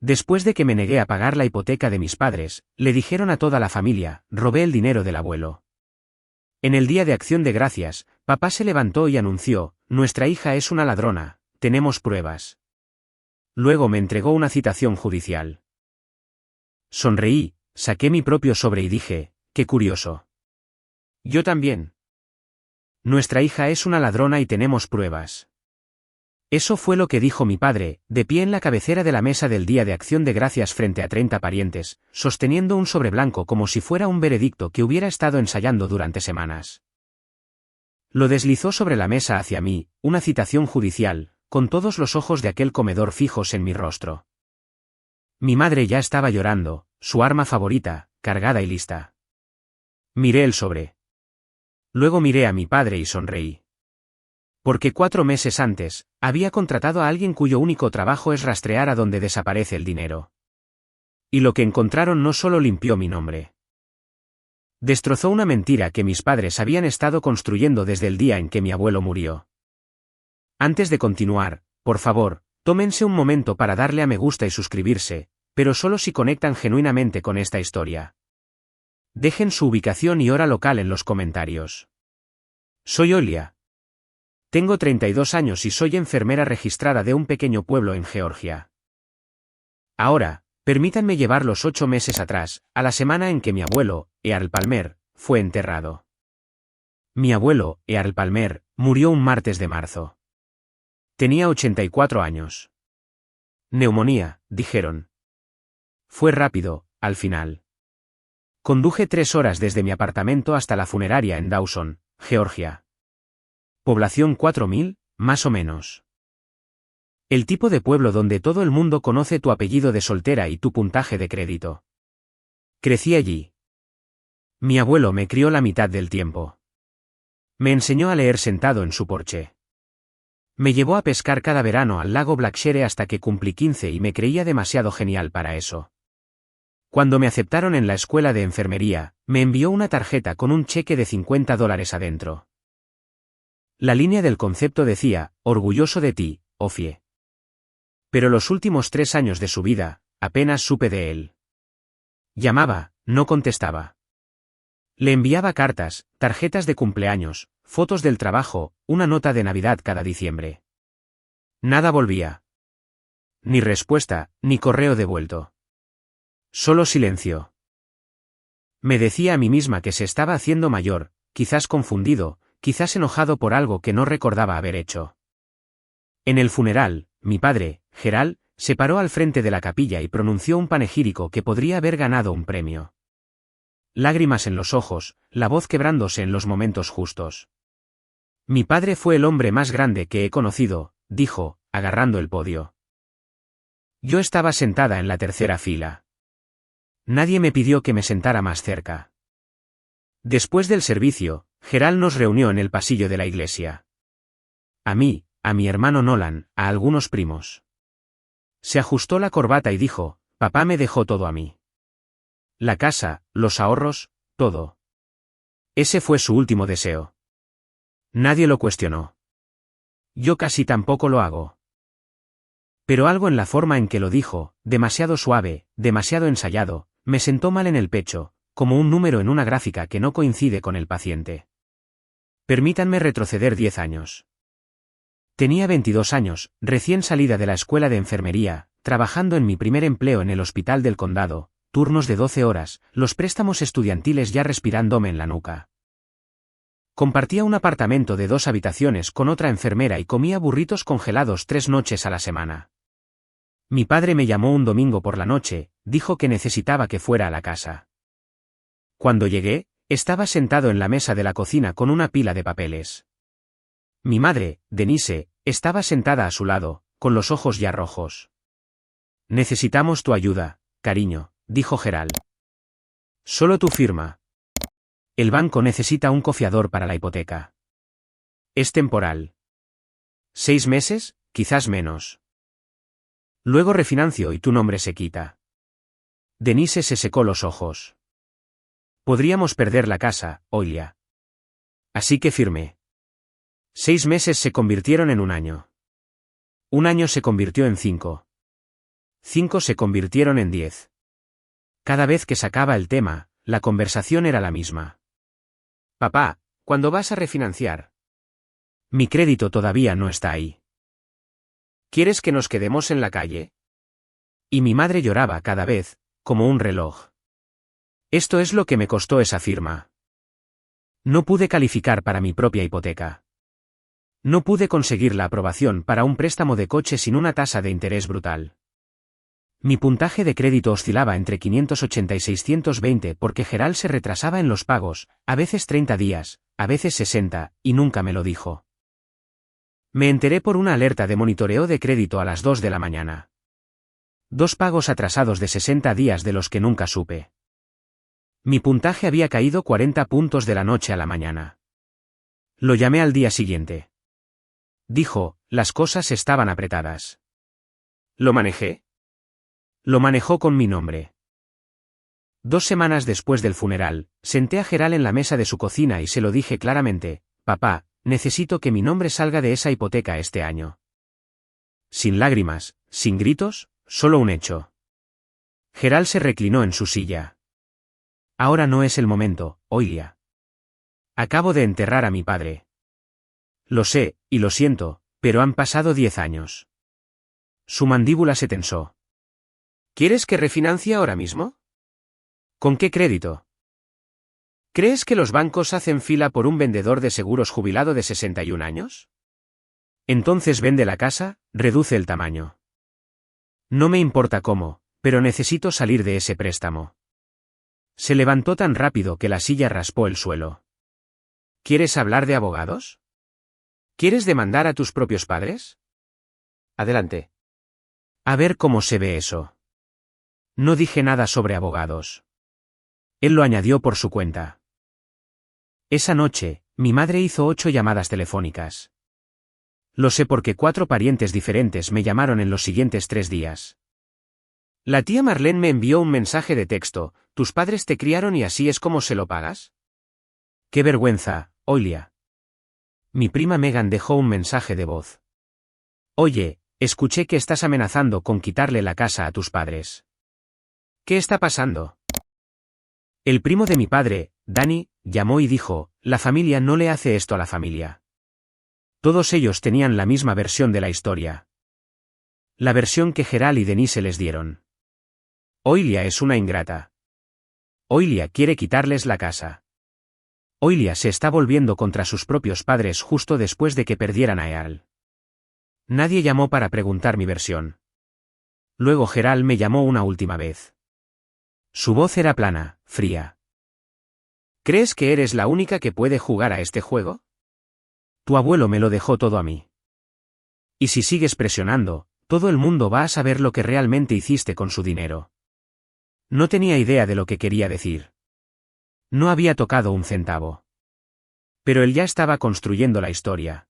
Después de que me negué a pagar la hipoteca de mis padres, le dijeron a toda la familia, robé el dinero del abuelo. En el día de Acción de Gracias, papá se levantó y anunció, nuestra hija es una ladrona, tenemos pruebas. Luego me entregó una citación judicial. Sonreí, saqué mi propio sobre y dije, qué curioso. Yo también. Nuestra hija es una ladrona y tenemos pruebas. Eso fue lo que dijo mi padre, de pie en la cabecera de la mesa del Día de Acción de Gracias frente a 30 parientes, sosteniendo un sobre blanco como si fuera un veredicto que hubiera estado ensayando durante semanas. Lo deslizó sobre la mesa hacia mí, una citación judicial, con todos los ojos de aquel comedor fijos en mi rostro. Mi madre ya estaba llorando, su arma favorita, cargada y lista. Miré el sobre. Luego miré a mi padre y sonreí. Porque 4 meses antes, había contratado a alguien cuyo único trabajo es rastrear a dónde desaparece el dinero. Y lo que encontraron no solo limpió mi nombre. Destrozó una mentira que mis padres habían estado construyendo desde el día en que mi abuelo murió. Antes de continuar, por favor, tómense un momento para darle a me gusta y suscribirse, pero solo si conectan genuinamente con esta historia. Dejen su ubicación y hora local en los comentarios. Soy Olia. Tengo 32 años y soy enfermera registrada de un pequeño pueblo en Georgia. Ahora, permítanme llevarlos 8 meses atrás, a la semana en que mi abuelo, Earl Palmer, fue enterrado. Mi abuelo, Earl Palmer, murió un martes de marzo. Tenía 84 años. Neumonía, dijeron. Fue rápido, al final. Conduje 3 horas desde mi apartamento hasta la funeraria en Dawson, Georgia. Población 4.000, más o menos. El tipo de pueblo donde todo el mundo conoce tu apellido de soltera y tu puntaje de crédito. Crecí allí. Mi abuelo me crió la mitad del tiempo. Me enseñó a leer sentado en su porche. Me llevó a pescar cada verano al lago Blackshere hasta que cumplí 15 y me creía demasiado genial para eso. Cuando me aceptaron en la escuela de enfermería, me envió una tarjeta con un cheque de $50 adentro. La línea del concepto decía, orgulloso de ti, Ofie. Pero los últimos 3 años de su vida, apenas supe de él. Llamaba, no contestaba. Le enviaba cartas, tarjetas de cumpleaños, fotos del trabajo, una nota de Navidad cada diciembre. Nada volvía. Ni respuesta, ni correo devuelto. Solo silencio. Me decía a mí misma que se estaba haciendo mayor, quizás confundido, quizás enojado por algo que no recordaba haber hecho. En el funeral, mi padre, Gerald, se paró al frente de la capilla y pronunció un panegírico que podría haber ganado un premio. Lágrimas en los ojos, la voz quebrándose en los momentos justos. Mi padre fue el hombre más grande que he conocido, dijo, agarrando el podio. Yo estaba sentada en la tercera fila. Nadie me pidió que me sentara más cerca. Después del servicio, Gerald nos reunió en el pasillo de la iglesia. A mí, a mi hermano Nolan, a algunos primos. Se ajustó la corbata y dijo, papá me dejó todo a mí. La casa, los ahorros, todo. Ese fue su último deseo. Nadie lo cuestionó. Yo casi tampoco lo hago. Pero algo en la forma en que lo dijo, demasiado suave, demasiado ensayado, me sentó mal en el pecho, como un número en una gráfica que no coincide con el paciente. Permítanme retroceder 10 años. Tenía 22 años, recién salida de la escuela de enfermería, trabajando en mi primer empleo en el hospital del condado, turnos de 12 horas, los préstamos estudiantiles ya respirándome en la nuca. Compartía un apartamento de 2 habitaciones con otra enfermera y comía burritos congelados 3 noches a la semana. Mi padre me llamó un domingo por la noche, dijo que necesitaba que fuera a la casa. Cuando llegué, estaba sentado en la mesa de la cocina con una pila de papeles. Mi madre, Denise, estaba sentada a su lado, con los ojos ya rojos. Necesitamos tu ayuda, cariño, dijo Gerald. Solo tu firma. El banco necesita un cofiador para la hipoteca. Es temporal. 6 meses, quizás menos. Luego refinancio y tu nombre se quita. Denise se secó los ojos. Podríamos perder la casa, Olia. Así que firmé. 6 meses se convirtieron en un año. Un año se convirtió en 5. 5 se convirtieron en 10. Cada vez que sacaba el tema, la conversación era la misma. Papá, ¿cuándo vas a refinanciar? Mi crédito todavía no está ahí. ¿Quieres que nos quedemos en la calle? Y mi madre lloraba cada vez, como un reloj. Esto es lo que me costó esa firma. No pude calificar para mi propia hipoteca. No pude conseguir la aprobación para un préstamo de coche sin una tasa de interés brutal. Mi puntaje de crédito oscilaba entre 580 y 620 porque Gerald se retrasaba en los pagos, a veces 30 días, a veces 60, y nunca me lo dijo. Me enteré por una alerta de monitoreo de crédito a las 2 de la mañana. 2 pagos atrasados de 60 días de los que nunca supe. Mi puntaje había caído 40 puntos de la noche a la mañana. Lo llamé al día siguiente. Dijo, las cosas estaban apretadas. ¿Lo manejé? Lo manejó con mi nombre. 2 semanas después del funeral, senté a Gerald en la mesa de su cocina y se lo dije claramente, papá, necesito que mi nombre salga de esa hipoteca este año. Sin lágrimas, sin gritos, solo un hecho. Gerald se reclinó en su silla. Ahora no es el momento, Oilia. Acabo de enterrar a mi padre. Lo sé, y lo siento, pero han pasado 10 años. Su mandíbula se tensó. ¿Quieres que refinancie ahora mismo? ¿Con qué crédito? ¿Crees que los bancos hacen fila por un vendedor de seguros jubilado de 61 años? Entonces vende la casa, reduce el tamaño. No me importa cómo, pero necesito salir de ese préstamo. Se levantó tan rápido que la silla raspó el suelo. ¿Quieres hablar de abogados? ¿Quieres demandar a tus propios padres? Adelante. A ver cómo se ve eso. No dije nada sobre abogados. Él lo añadió por su cuenta. Esa noche, mi madre hizo 8 llamadas telefónicas. Lo sé porque 4 parientes diferentes me llamaron en los siguientes 3 días. La tía Marlene me envió un mensaje de texto, ¿tus padres te criaron y así es como se lo pagas? ¡Qué vergüenza, Oilia! Mi prima Megan dejó un mensaje de voz. Oye, escuché que estás amenazando con quitarle la casa a tus padres. ¿Qué está pasando? El primo de mi padre, Danny, llamó y dijo, la familia no le hace esto a la familia. Todos ellos tenían la misma versión de la historia. La versión que Gerald y Denise les dieron. Oilia es una ingrata. Oilia quiere quitarles la casa. Oilia se está volviendo contra sus propios padres justo después de que perdieran a Earl. Nadie llamó para preguntar mi versión. Luego Gerald me llamó una última vez. Su voz era plana, fría. ¿Crees que eres la única que puede jugar a este juego? Tu abuelo me lo dejó todo a mí. Y si sigues presionando, todo el mundo va a saber lo que realmente hiciste con su dinero. No tenía idea de lo que quería decir. No había tocado un centavo. Pero él ya estaba construyendo la historia.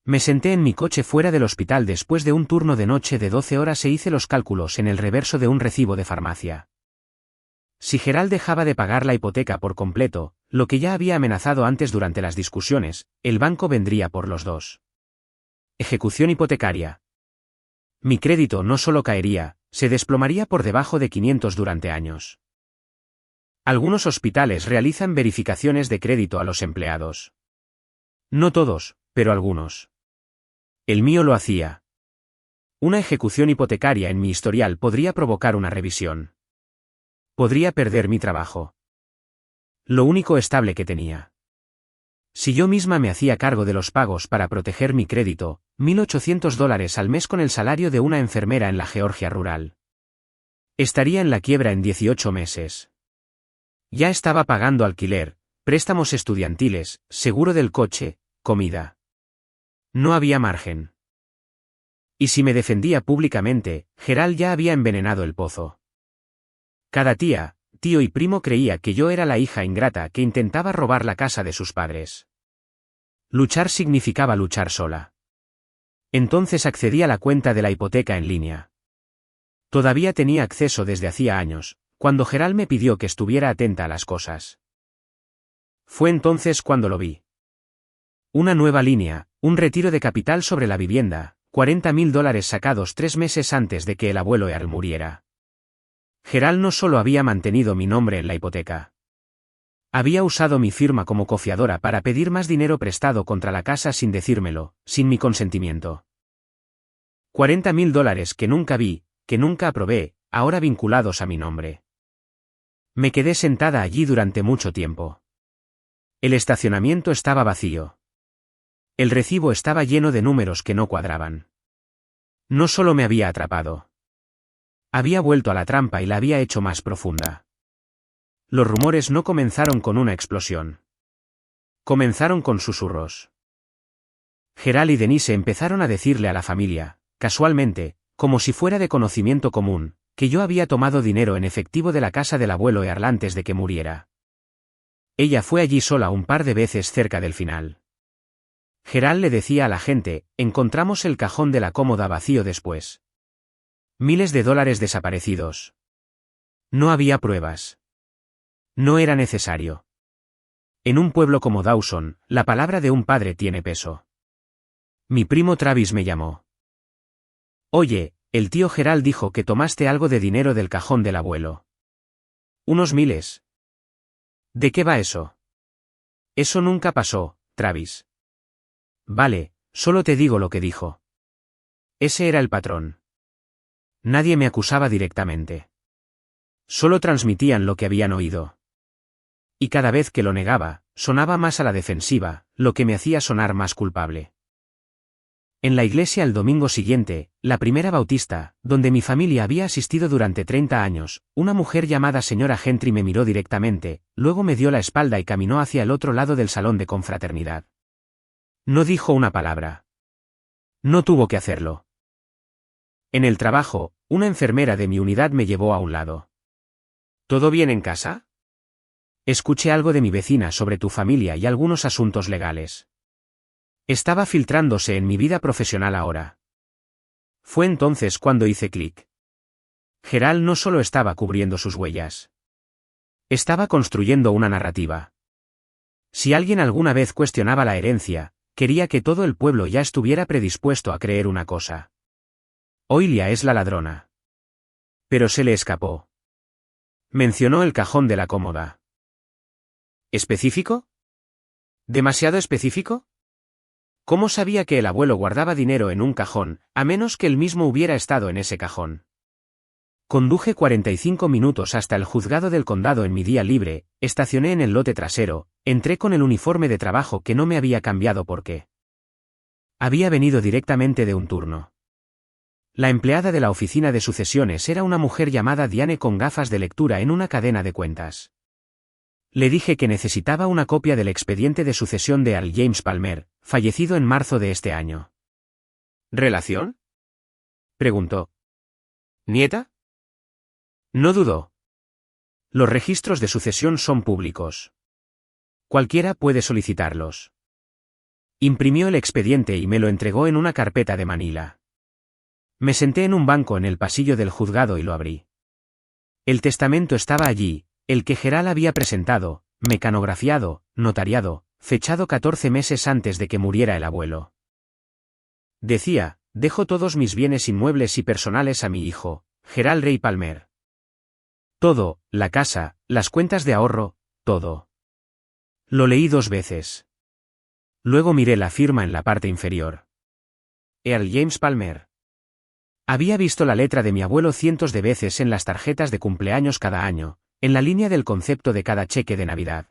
Me senté en mi coche fuera del hospital después de un turno de noche de 12 horas e hice los cálculos en el reverso de un recibo de farmacia. Si Gerald dejaba de pagar la hipoteca por completo, lo que ya había amenazado antes durante las discusiones, el banco vendría por los dos. Ejecución hipotecaria. Mi crédito no solo caería, se desplomaría por debajo de 500 durante años. Algunos hospitales realizan verificaciones de crédito a los empleados. No todos, pero algunos. El mío lo hacía. Una ejecución hipotecaria en mi historial podría provocar una revisión. Podría perder mi trabajo. Lo único estable que tenía. Si yo misma me hacía cargo de los pagos para proteger mi crédito, $1.800 al mes con el salario de una enfermera en la Georgia rural. Estaría en la quiebra en 18 meses. Ya estaba pagando alquiler, préstamos estudiantiles, seguro del coche, comida. No había margen. Y si me defendía públicamente, Gerald ya había envenenado el pozo. Cada tía, tío y primo creía que yo era la hija ingrata que intentaba robar la casa de sus padres. Luchar significaba luchar sola. Entonces accedí a la cuenta de la hipoteca en línea. Todavía tenía acceso desde hacía años, cuando Gerald me pidió que estuviera atenta a las cosas. Fue entonces cuando lo vi. Una nueva línea, un retiro de capital sobre la vivienda, $40.000 sacados 3 meses antes de que el abuelo Earl muriera. Gerald no solo había mantenido mi nombre en la hipoteca. Había usado mi firma como cofiadora para pedir más dinero prestado contra la casa sin decírmelo, sin mi consentimiento. $40.000 que nunca vi, que nunca aprobé, ahora vinculados a mi nombre. Me quedé sentada allí durante mucho tiempo. El estacionamiento estaba vacío. El recibo estaba lleno de números que no cuadraban. No solo me había atrapado. Había vuelto a la trampa y la había hecho más profunda. Los rumores no comenzaron con una explosión. Comenzaron con susurros. Gerald y Denise empezaron a decirle a la familia, casualmente, como si fuera de conocimiento común, que yo había tomado dinero en efectivo de la casa del abuelo Earl antes de que muriera. Ella fue allí sola un par de veces cerca del final. Gerald le decía a la gente, encontramos el cajón de la cómoda vacío después. Miles de dólares desaparecidos. No había pruebas. No era necesario. En un pueblo como Dawson, la palabra de un padre tiene peso. Mi primo Travis me llamó. Oye, el tío Gerald dijo que tomaste algo de dinero del cajón del abuelo. Unos miles. ¿De qué va eso? Eso nunca pasó, Travis. Vale, solo te digo lo que dijo. Ese era el patrón. Nadie me acusaba directamente. Solo transmitían lo que habían oído. Y cada vez que lo negaba, sonaba más a la defensiva, lo que me hacía sonar más culpable. En la iglesia el domingo siguiente, la primera bautista, donde mi familia había asistido durante 30 años, una mujer llamada señora Gentry me miró directamente, luego me dio la espalda y caminó hacia el otro lado del salón de confraternidad. No dijo una palabra. No tuvo que hacerlo. En el trabajo, una enfermera de mi unidad me llevó a un lado. ¿Todo bien en casa? Escuché algo de mi vecina sobre tu familia y algunos asuntos legales. Estaba filtrándose en mi vida profesional ahora. Fue entonces cuando hice clic. Gerald no solo estaba cubriendo sus huellas. Estaba construyendo una narrativa. Si alguien alguna vez cuestionaba la herencia, quería que todo el pueblo ya estuviera predispuesto a creer una cosa. Oilia es la ladrona. Pero se le escapó. Mencionó el cajón de la cómoda. ¿Específico? ¿Demasiado específico? ¿Cómo sabía que el abuelo guardaba dinero en un cajón, a menos que él mismo hubiera estado en ese cajón? Conduje 45 minutos hasta el juzgado del condado en mi día libre, estacioné en el lote trasero, entré con el uniforme de trabajo que no me había cambiado porque había venido directamente de un turno. La empleada de la oficina de sucesiones era una mujer llamada Diane con gafas de lectura en una cadena de cuentas. Le dije que necesitaba una copia del expediente de sucesión de Earl James Palmer, fallecido en marzo de este año. ¿Relación? Preguntó. ¿Nieta? No dudó. Los registros de sucesión son públicos. Cualquiera puede solicitarlos. Imprimió el expediente y me lo entregó en una carpeta de Manila. Me senté en un banco en el pasillo del juzgado y lo abrí. El testamento estaba allí, el que Gerald había presentado, mecanografiado, notariado, fechado 14 meses antes de que muriera el abuelo. Decía, dejo todos mis bienes inmuebles y personales a mi hijo, Gerald Ray Palmer. Todo, la casa, las cuentas de ahorro, todo. Lo leí 2 veces. Luego miré la firma en la parte inferior. Earl James Palmer. Había visto la letra de mi abuelo cientos de veces en las tarjetas de cumpleaños cada año, en la línea del concepto de cada cheque de Navidad.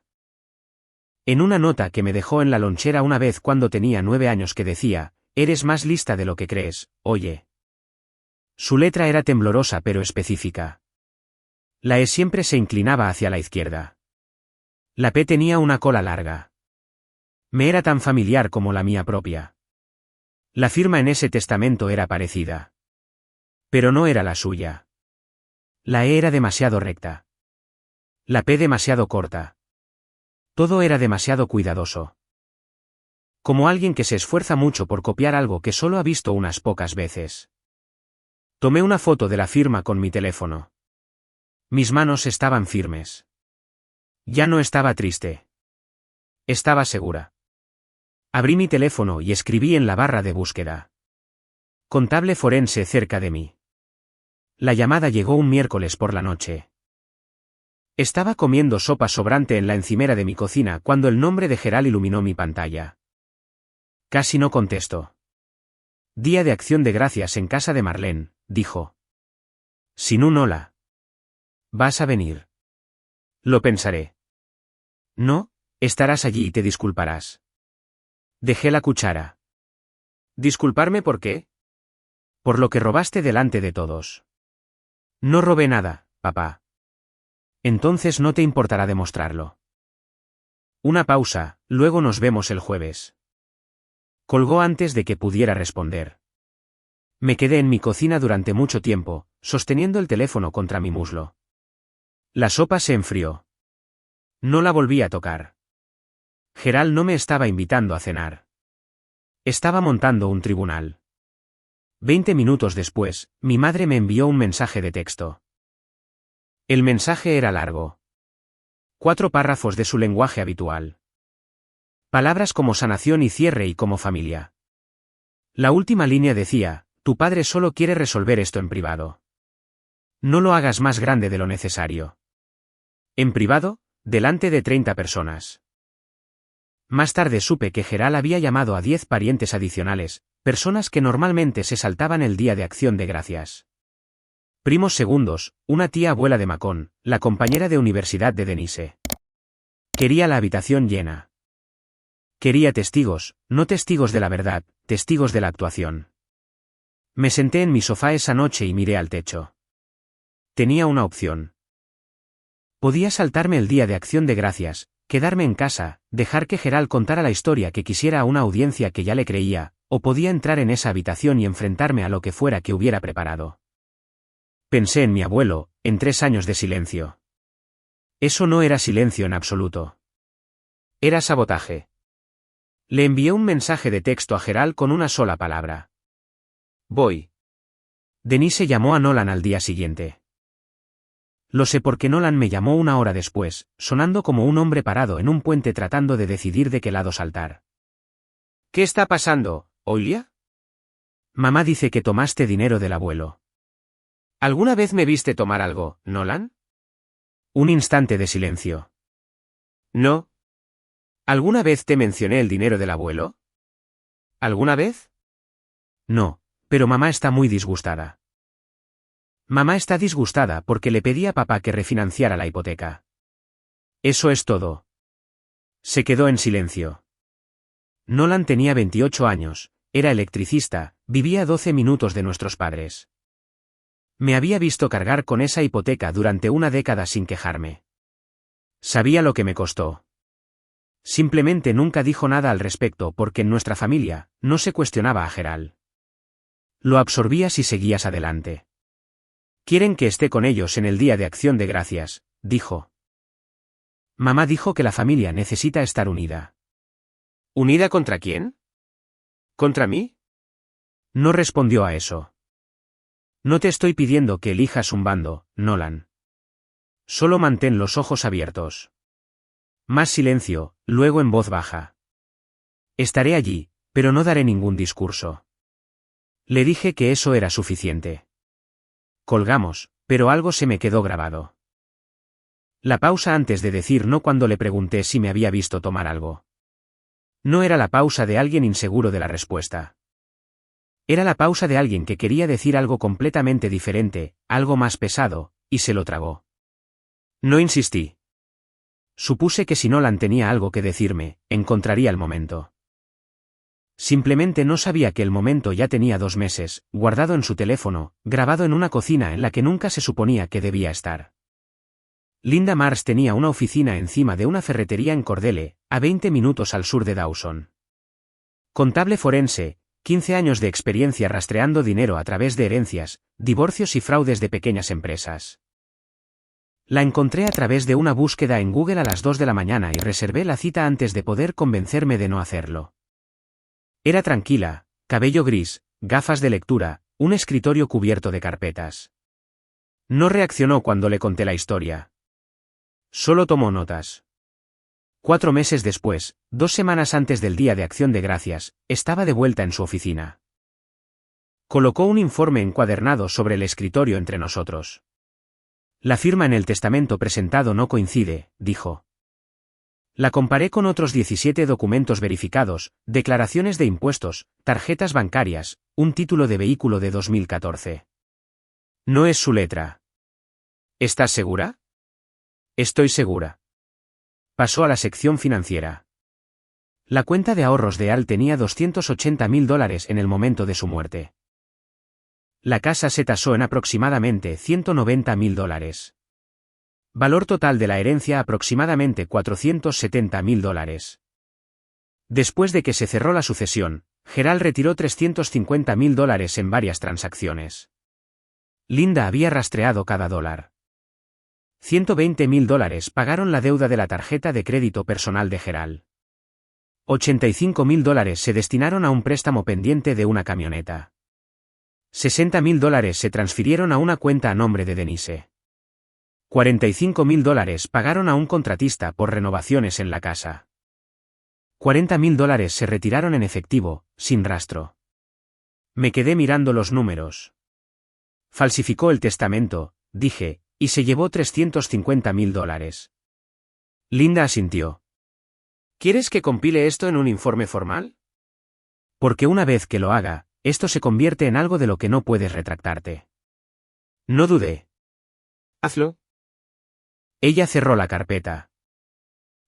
En una nota que me dejó en la lonchera una vez cuando tenía 9 años que decía, eres más lista de lo que crees, oye. Su letra era temblorosa pero específica. La E siempre se inclinaba hacia la izquierda. La P tenía una cola larga. Me era tan familiar como la mía propia. La firma en ese testamento era parecida. Pero no era la suya. La E era demasiado recta. La P demasiado corta. Todo era demasiado cuidadoso. Como alguien que se esfuerza mucho por copiar algo que solo ha visto unas pocas veces. Tomé una foto de la firma con mi teléfono. Mis manos estaban firmes. Ya no estaba triste. Estaba segura. Abrí mi teléfono y escribí en la barra de búsqueda. Contable forense cerca de mí. La llamada llegó un miércoles por la noche. Estaba comiendo sopa sobrante en la encimera de mi cocina cuando el nombre de Geral iluminó mi pantalla. Casi no contesto. Día de Acción de Gracias en casa de Marlene, dijo. Sin un hola. ¿Vas a venir? Lo pensaré. No, estarás allí y te disculparás. Dejé la cuchara. ¿Disculparme por qué? Por lo que robaste delante de todos. No robé nada, papá. Entonces no te importará demostrarlo. Una pausa, luego nos vemos el jueves. Colgó antes de que pudiera responder. Me quedé en mi cocina durante mucho tiempo, sosteniendo el teléfono contra mi muslo. La sopa se enfrió. No la volví a tocar. Geral no me estaba invitando a cenar. Estaba montando un tribunal. 20 minutos después, mi madre me envió un mensaje de texto. El mensaje era largo. 4 párrafos de su lenguaje habitual. Palabras como sanación y cierre y como familia. La última línea decía, tu padre solo quiere resolver esto en privado. No lo hagas más grande de lo necesario. En privado, delante de 30 personas. Más tarde supe que Geral había llamado a 10 parientes adicionales, personas que normalmente se saltaban el Día de Acción de Gracias. Primos segundos, una tía abuela de Macón, la compañera de universidad de Denise. Quería la habitación llena. Quería testigos, no testigos de la verdad, testigos de la actuación. Me senté en mi sofá esa noche y miré al techo. Tenía una opción. Podía saltarme el Día de Acción de Gracias, quedarme en casa, dejar que Geral contara la historia que quisiera a una audiencia que ya le creía, o podía entrar en esa habitación y enfrentarme a lo que fuera que hubiera preparado. Pensé en mi abuelo, en 3 años de silencio. Eso no era silencio en absoluto. Era sabotaje. Le envié un mensaje de texto a Geral con una sola palabra. Voy. Denise llamó a Nolan al día siguiente. Lo sé porque Nolan me llamó 1 hora después, sonando como un hombre parado en un puente tratando de decidir de qué lado saltar. ¿Qué está pasando, Oilia? Mamá dice que tomaste dinero del abuelo. ¿Alguna vez me viste tomar algo, Nolan? Un instante de silencio. No. ¿Alguna vez te mencioné el dinero del abuelo? ¿Alguna vez? No, pero mamá está muy disgustada. Mamá está disgustada porque le pedí a papá que refinanciara la hipoteca. Eso es todo. Se quedó en silencio. Nolan tenía 28 años, era electricista, vivía a 12 minutos de nuestros padres. Me había visto cargar con esa hipoteca durante 1 década sin quejarme. Sabía lo que me costó. Simplemente nunca dijo nada al respecto porque en nuestra familia no se cuestionaba a Geral. Lo absorbías y seguías adelante. Quieren que esté con ellos en el Día de Acción de Gracias, dijo. Mamá dijo que la familia necesita estar unida. ¿Unida contra quién? ¿Contra mí? No respondió a eso. No te estoy pidiendo que elijas un bando, Nolan. Solo mantén los ojos abiertos. Más silencio, luego en voz baja. Estaré allí, pero no daré ningún discurso. Le dije que eso era suficiente. Colgamos, pero algo se me quedó grabado. La pausa antes de decir no cuando le pregunté si me había visto tomar algo. No era la pausa de alguien inseguro de la respuesta. Era la pausa de alguien que quería decir algo completamente diferente, algo más pesado, y se lo tragó. No insistí. Supuse que si Nolan tenía algo que decirme, encontraría el momento. Simplemente no sabía que el momento ya tenía 2 meses, guardado en su teléfono, grabado en una cocina en la que nunca se suponía que debía estar. Linda Mars tenía una oficina encima de una ferretería en Cordele, a 20 minutos al sur de Dawson. Contable forense, 15 años de experiencia rastreando dinero a través de herencias, divorcios y fraudes de pequeñas empresas. La encontré a través de una búsqueda en Google a las 2 de la mañana y reservé la cita antes de poder convencerme de no hacerlo. Era tranquila, cabello gris, gafas de lectura, un escritorio cubierto de carpetas. No reaccionó cuando le conté la historia. Solo tomó notas. 4 meses después, 2 semanas antes del Día de Acción de Gracias, estaba de vuelta en su oficina. Colocó un informe encuadernado sobre el escritorio entre nosotros. La firma en el testamento presentado no coincide, dijo. La comparé con otros 17 documentos verificados, declaraciones de impuestos, tarjetas bancarias, un título de vehículo de 2014. No es su letra. ¿Estás segura? Estoy segura. Pasó a la sección financiera. La cuenta de ahorros de Al tenía $280.000 en el momento de su muerte. La casa se tasó en aproximadamente $190.000. Valor total de la herencia aproximadamente $470.000. Después de que se cerró la sucesión, Gerald retiró $350.000 en varias transacciones. Linda había rastreado cada dólar. $120.000 pagaron la deuda de la tarjeta de crédito personal de Gerald. $85.000 se destinaron a un préstamo pendiente de una camioneta. $60.000 se transfirieron a una cuenta a nombre de Denise. $45.000 pagaron a un contratista por renovaciones en la casa. $40.000 se retiraron en efectivo, sin rastro. Me quedé mirando los números. Falsificó el testamento, dije, y se llevó $350.000. Linda asintió. ¿Quieres que compile esto en un informe formal? Porque una vez que lo haga, esto se convierte en algo de lo que no puedes retractarte. No dudé. Hazlo. Ella cerró la carpeta.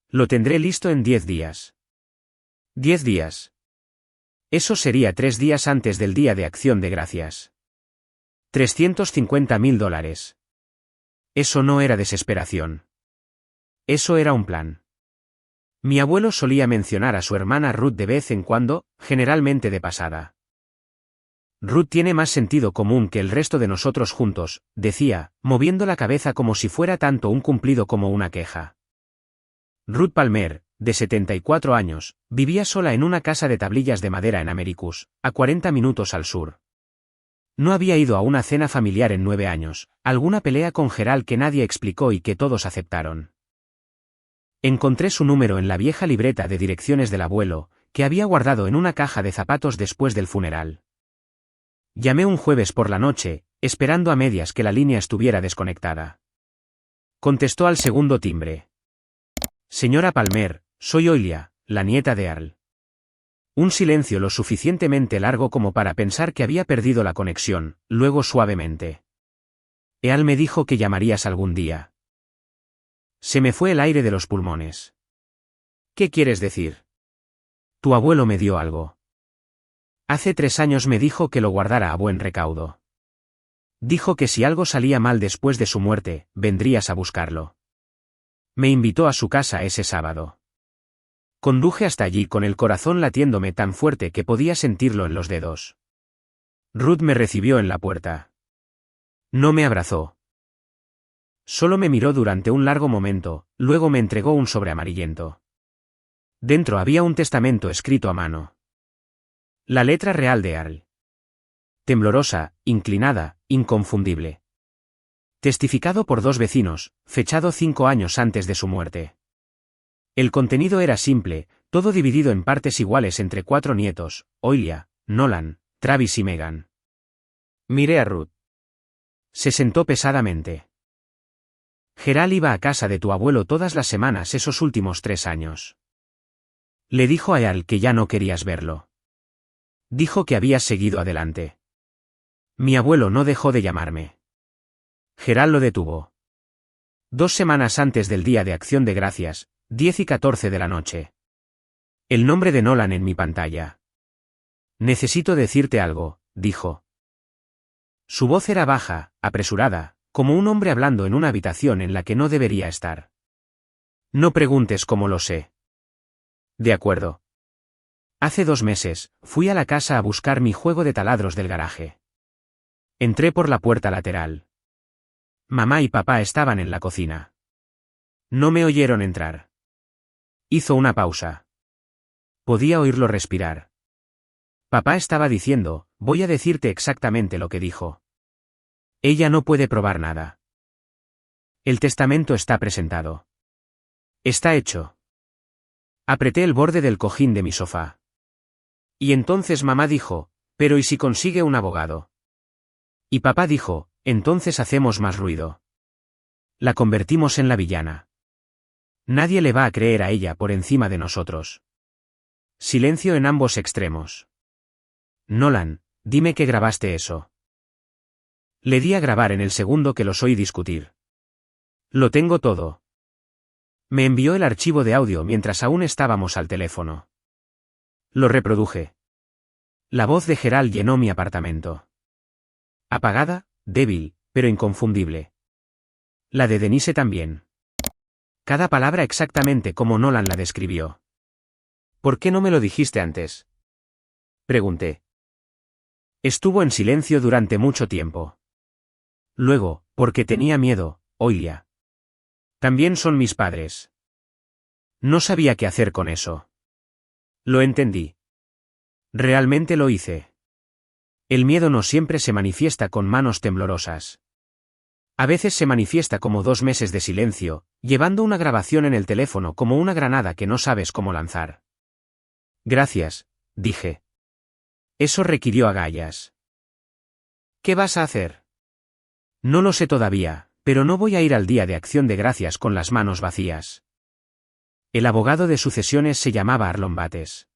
Lo tendré listo en 10 días. 10 días. Eso sería 3 días antes del Día de Acción de Gracias. $350.000. Eso no era desesperación. Eso era un plan. Mi abuelo solía mencionar a su hermana Ruth de vez en cuando, generalmente de pasada. Ruth tiene más sentido común que el resto de nosotros juntos, decía, moviendo la cabeza como si fuera tanto un cumplido como una queja. Ruth Palmer, de 74 años, vivía sola en una casa de tablillas de madera en Americus, a 40 minutos al sur. No había ido a una cena familiar en 9 años, alguna pelea con Gerald que nadie explicó y que todos aceptaron. Encontré su número en la vieja libreta de direcciones del abuelo, que había guardado en una caja de zapatos después del funeral. Llamé un jueves por la noche, esperando a medias que la línea estuviera desconectada. Contestó al segundo timbre. Señora Palmer, soy Oilia, la nieta de Earl. Un silencio lo suficientemente largo como para pensar que había perdido la conexión, luego suavemente. Earl me dijo que llamarías algún día. Se me fue el aire de los pulmones. ¿Qué quieres decir? Tu abuelo me dio algo. Hace 3 años me dijo que lo guardara a buen recaudo. Dijo que si algo salía mal después de su muerte, vendrías a buscarlo. Me invitó a su casa ese sábado. Conduje hasta allí con el corazón latiéndome tan fuerte que podía sentirlo en los dedos. Ruth me recibió en la puerta. No me abrazó. Solo me miró durante un largo momento, luego me entregó un sobre amarillento. Dentro había un testamento escrito a mano. La letra real de Earl. Temblorosa, inclinada, inconfundible. Testificado por 2 vecinos, fechado 5 años antes de su muerte. El contenido era simple, todo dividido en partes iguales entre 4 nietos, Oilia, Nolan, Travis y Megan. Miré a Ruth. Se sentó pesadamente. Gerald iba a casa de tu abuelo todas las semanas esos últimos 3 años. Le dijo a Earl que ya no querías verlo. Dijo que habías seguido adelante. Mi abuelo no dejó de llamarme. Gerald lo detuvo. 2 semanas antes del Día de Acción de Gracias, 10 y 14 de la noche. El nombre de Nolan en mi pantalla. Necesito decirte algo, dijo. Su voz era baja, apresurada, como un hombre hablando en una habitación en la que no debería estar. No preguntes cómo lo sé. De acuerdo. Hace 2 meses, fui a la casa a buscar mi juego de taladros del garaje. Entré por la puerta lateral. Mamá y papá estaban en la cocina. No me oyeron entrar. Hizo una pausa. Podía oírlo respirar. Papá estaba diciendo, voy a decirte exactamente lo que dijo. Ella no puede probar nada. El testamento está presentado. Está hecho. Apreté el borde del cojín de mi sofá. Y entonces mamá dijo, Pero ¿y si consigue un abogado? Y papá dijo, entonces hacemos más ruido. La convertimos en la villana. Nadie le va a creer a ella por encima de nosotros. Silencio en ambos extremos. Nolan, dime que grabaste eso. Le di a grabar en el segundo que los oí discutir. Lo tengo todo. Me envió el archivo de audio mientras aún estábamos al teléfono. Lo reproduje. La voz de Gerald llenó mi apartamento. Apagada, débil, pero inconfundible. La de Denise también. Cada palabra exactamente como Nolan la describió. ¿Por qué no me lo dijiste antes? Pregunté. Estuvo en silencio durante mucho tiempo. Luego, porque tenía miedo, Oilia. También son mis padres. No sabía qué hacer con eso. Lo entendí. Realmente lo hice. El miedo no siempre se manifiesta con manos temblorosas. A veces se manifiesta como 2 meses de silencio, llevando una grabación en el teléfono como una granada que no sabes cómo lanzar. Gracias, dije. Eso requirió agallas. ¿Qué vas a hacer? No lo sé todavía, pero no voy a ir al Día de Acción de Gracias con las manos vacías. El abogado de sucesiones se llamaba Arlon Bates.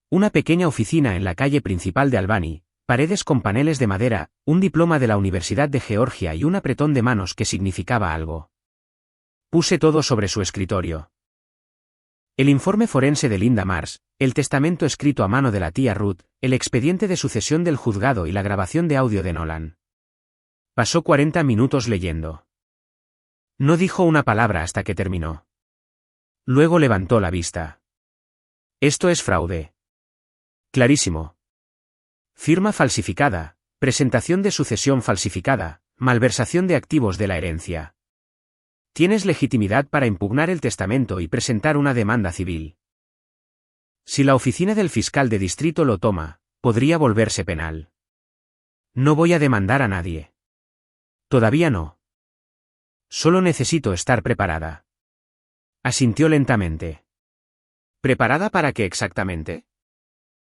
Una pequeña oficina en la calle principal de Albany, paredes con paneles de madera, un diploma de la Universidad de Georgia y un apretón de manos que significaba algo. Puse todo sobre su escritorio. El informe forense de Linda Mars, el testamento escrito a mano de la tía Ruth, el expediente de sucesión del juzgado y la grabación de audio de Nolan. Pasó 40 minutos leyendo. No dijo una palabra hasta que terminó. Luego levantó la vista. Esto es fraude. Clarísimo. Firma falsificada, presentación de sucesión falsificada, malversación de activos de la herencia. Tienes legitimidad para impugnar el testamento y presentar una demanda civil. Si la oficina del fiscal de distrito lo toma, podría volverse penal. No voy a demandar a nadie. Todavía no. Solo necesito estar preparada. Asintió lentamente. ¿Preparada para qué exactamente?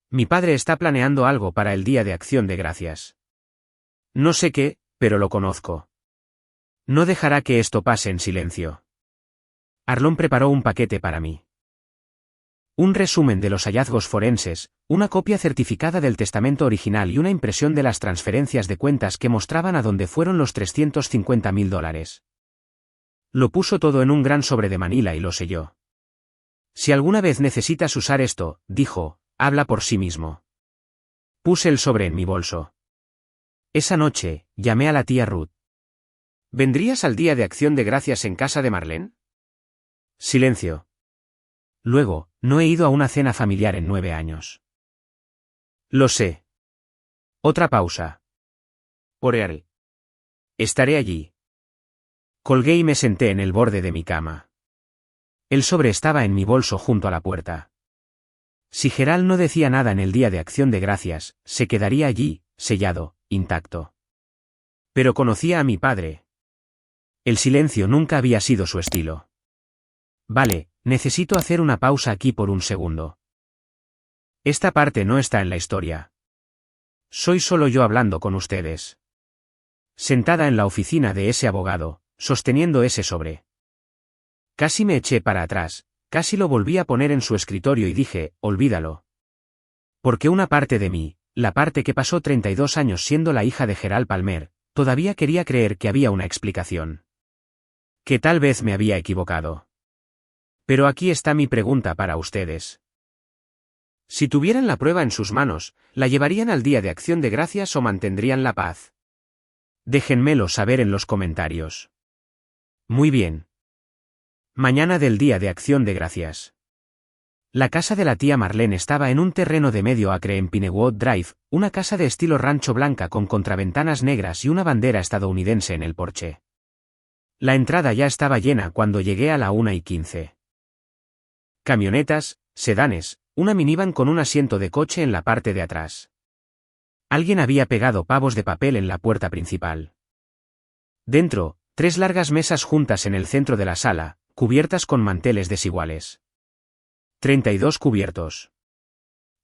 Mi padre está planeando algo para el Día de Acción de Gracias. No sé qué, pero lo conozco. No dejará que esto pase en silencio. Arlon preparó un paquete para mí. Un resumen de los hallazgos forenses, una copia certificada del testamento original y una impresión de las transferencias de cuentas que mostraban a dónde fueron los $350,000. Lo puso todo en un gran sobre de Manila y lo selló. Si alguna vez necesitas usar esto, dijo, habla por sí mismo. Puse el sobre en mi bolso. Esa noche, llamé a la tía Ruth. ¿Vendrías al Día de Acción de Gracias en casa de Marlene? Silencio. Luego, no he ido a una cena familiar en 9 años. Lo sé. Otra pausa. Por él. Estaré allí. Colgué y me senté en el borde de mi cama. El sobre estaba en mi bolso junto a la puerta. Si Gerald no decía nada en el Día de Acción de Gracias, se quedaría allí, sellado, intacto. Pero conocía a mi padre. El silencio nunca había sido su estilo. Vale, necesito hacer una pausa aquí por un segundo. Esta parte no está en la historia. Soy solo yo hablando con ustedes. Sentada en la oficina de ese abogado, sosteniendo ese sobre. Casi me eché para atrás, casi lo volví a poner en su escritorio y dije, olvídalo. Porque una parte de mí, la parte que pasó 32 años siendo la hija de Gerald Palmer, todavía quería creer que había una explicación. Que tal vez me había equivocado. Pero aquí está mi pregunta para ustedes. Si tuvieran la prueba en sus manos, ¿la llevarían al Día de Acción de Gracias o mantendrían la paz? Déjenmelo saber en los comentarios. Muy bien. Mañana del Día de Acción de Gracias. La casa de la tía Marlene estaba en un terreno de medio acre en Pinewood Drive, una casa de estilo rancho blanca con contraventanas negras y una bandera estadounidense en el porche. La entrada ya estaba llena cuando llegué a la 1:15. Camionetas, sedanes, una minivan con un asiento de coche en la parte de atrás. Alguien había pegado pavos de papel en la puerta principal. Dentro, 3 largas mesas juntas en el centro de la sala, cubiertas con manteles desiguales. 32 cubiertos.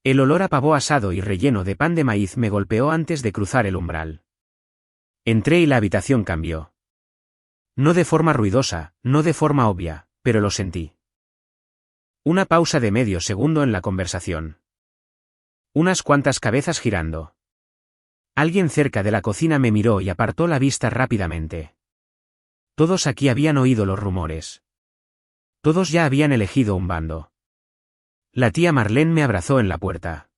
El olor a pavo asado y relleno de pan de maíz me golpeó antes de cruzar el umbral. Entré y la habitación cambió. No de forma ruidosa, no de forma obvia, pero lo sentí. Una pausa de medio segundo en la conversación. Unas cuantas cabezas girando. Alguien cerca de la cocina me miró y apartó la vista rápidamente. Todos aquí habían oído los rumores. Todos ya habían elegido un bando. La tía Marlene me abrazó en la puerta.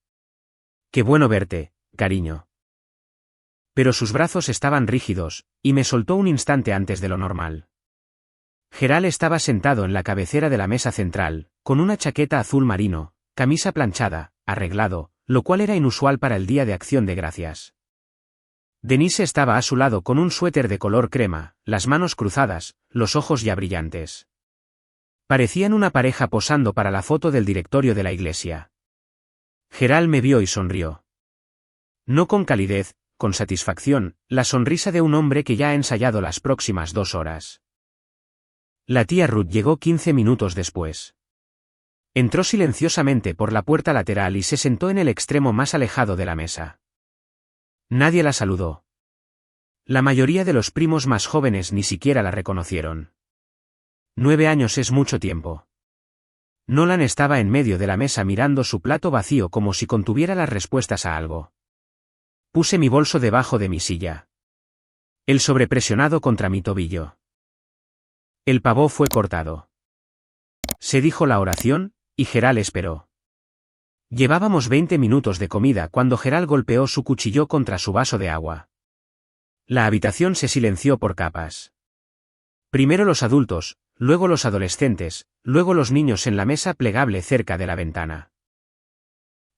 Qué bueno verte, cariño. Pero sus brazos estaban rígidos, y me soltó un instante antes de lo normal. Gerald estaba sentado en la cabecera de la mesa central, con una chaqueta azul marino, camisa planchada, arreglado, lo cual era inusual para el Día de Acción de Gracias. Denise estaba a su lado con un suéter de color crema, las manos cruzadas, los ojos ya brillantes. Parecían una pareja posando para la foto del directorio de la iglesia. Gerald me vio y sonrió. No con calidez, con satisfacción, la sonrisa de un hombre que ya ha ensayado las próximas 2 horas. La tía Ruth llegó 15 minutos después. Entró silenciosamente por la puerta lateral y se sentó en el extremo más alejado de la mesa. Nadie la saludó. La mayoría de los primos más jóvenes ni siquiera la reconocieron. 9 años es mucho tiempo. Nolan estaba en medio de la mesa mirando su plato vacío como si contuviera las respuestas a algo. Puse mi bolso debajo de mi silla. El sobrepresionado contra mi tobillo. El pavo fue cortado. Se dijo la oración, y Gerald esperó. Llevábamos 20 minutos de comida cuando Gerald golpeó su cuchillo contra su vaso de agua. La habitación se silenció por capas. Primero los adultos, luego los adolescentes, luego los niños en la mesa plegable cerca de la ventana.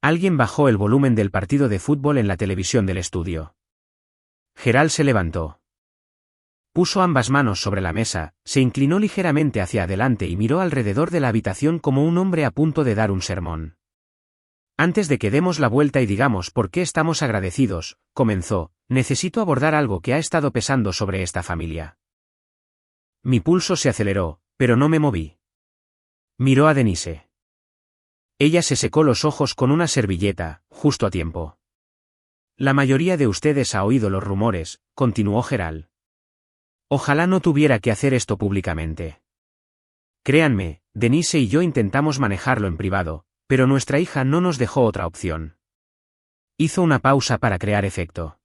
Alguien bajó el volumen del partido de fútbol en la televisión del estudio. Gerald se levantó. Puso ambas manos sobre la mesa, se inclinó ligeramente hacia adelante y miró alrededor de la habitación como un hombre a punto de dar un sermón. Antes de que demos la vuelta y digamos por qué estamos agradecidos, comenzó, necesito abordar algo que ha estado pesando sobre esta familia. Mi pulso se aceleró, pero no me moví. Miró a Denise. Ella se secó los ojos con una servilleta, justo a tiempo. La mayoría de ustedes ha oído los rumores, continuó Gerald. Ojalá no tuviera que hacer esto públicamente. Créanme, Denise y yo intentamos manejarlo en privado, pero nuestra hija no nos dejó otra opción. Hizo una pausa para crear efecto.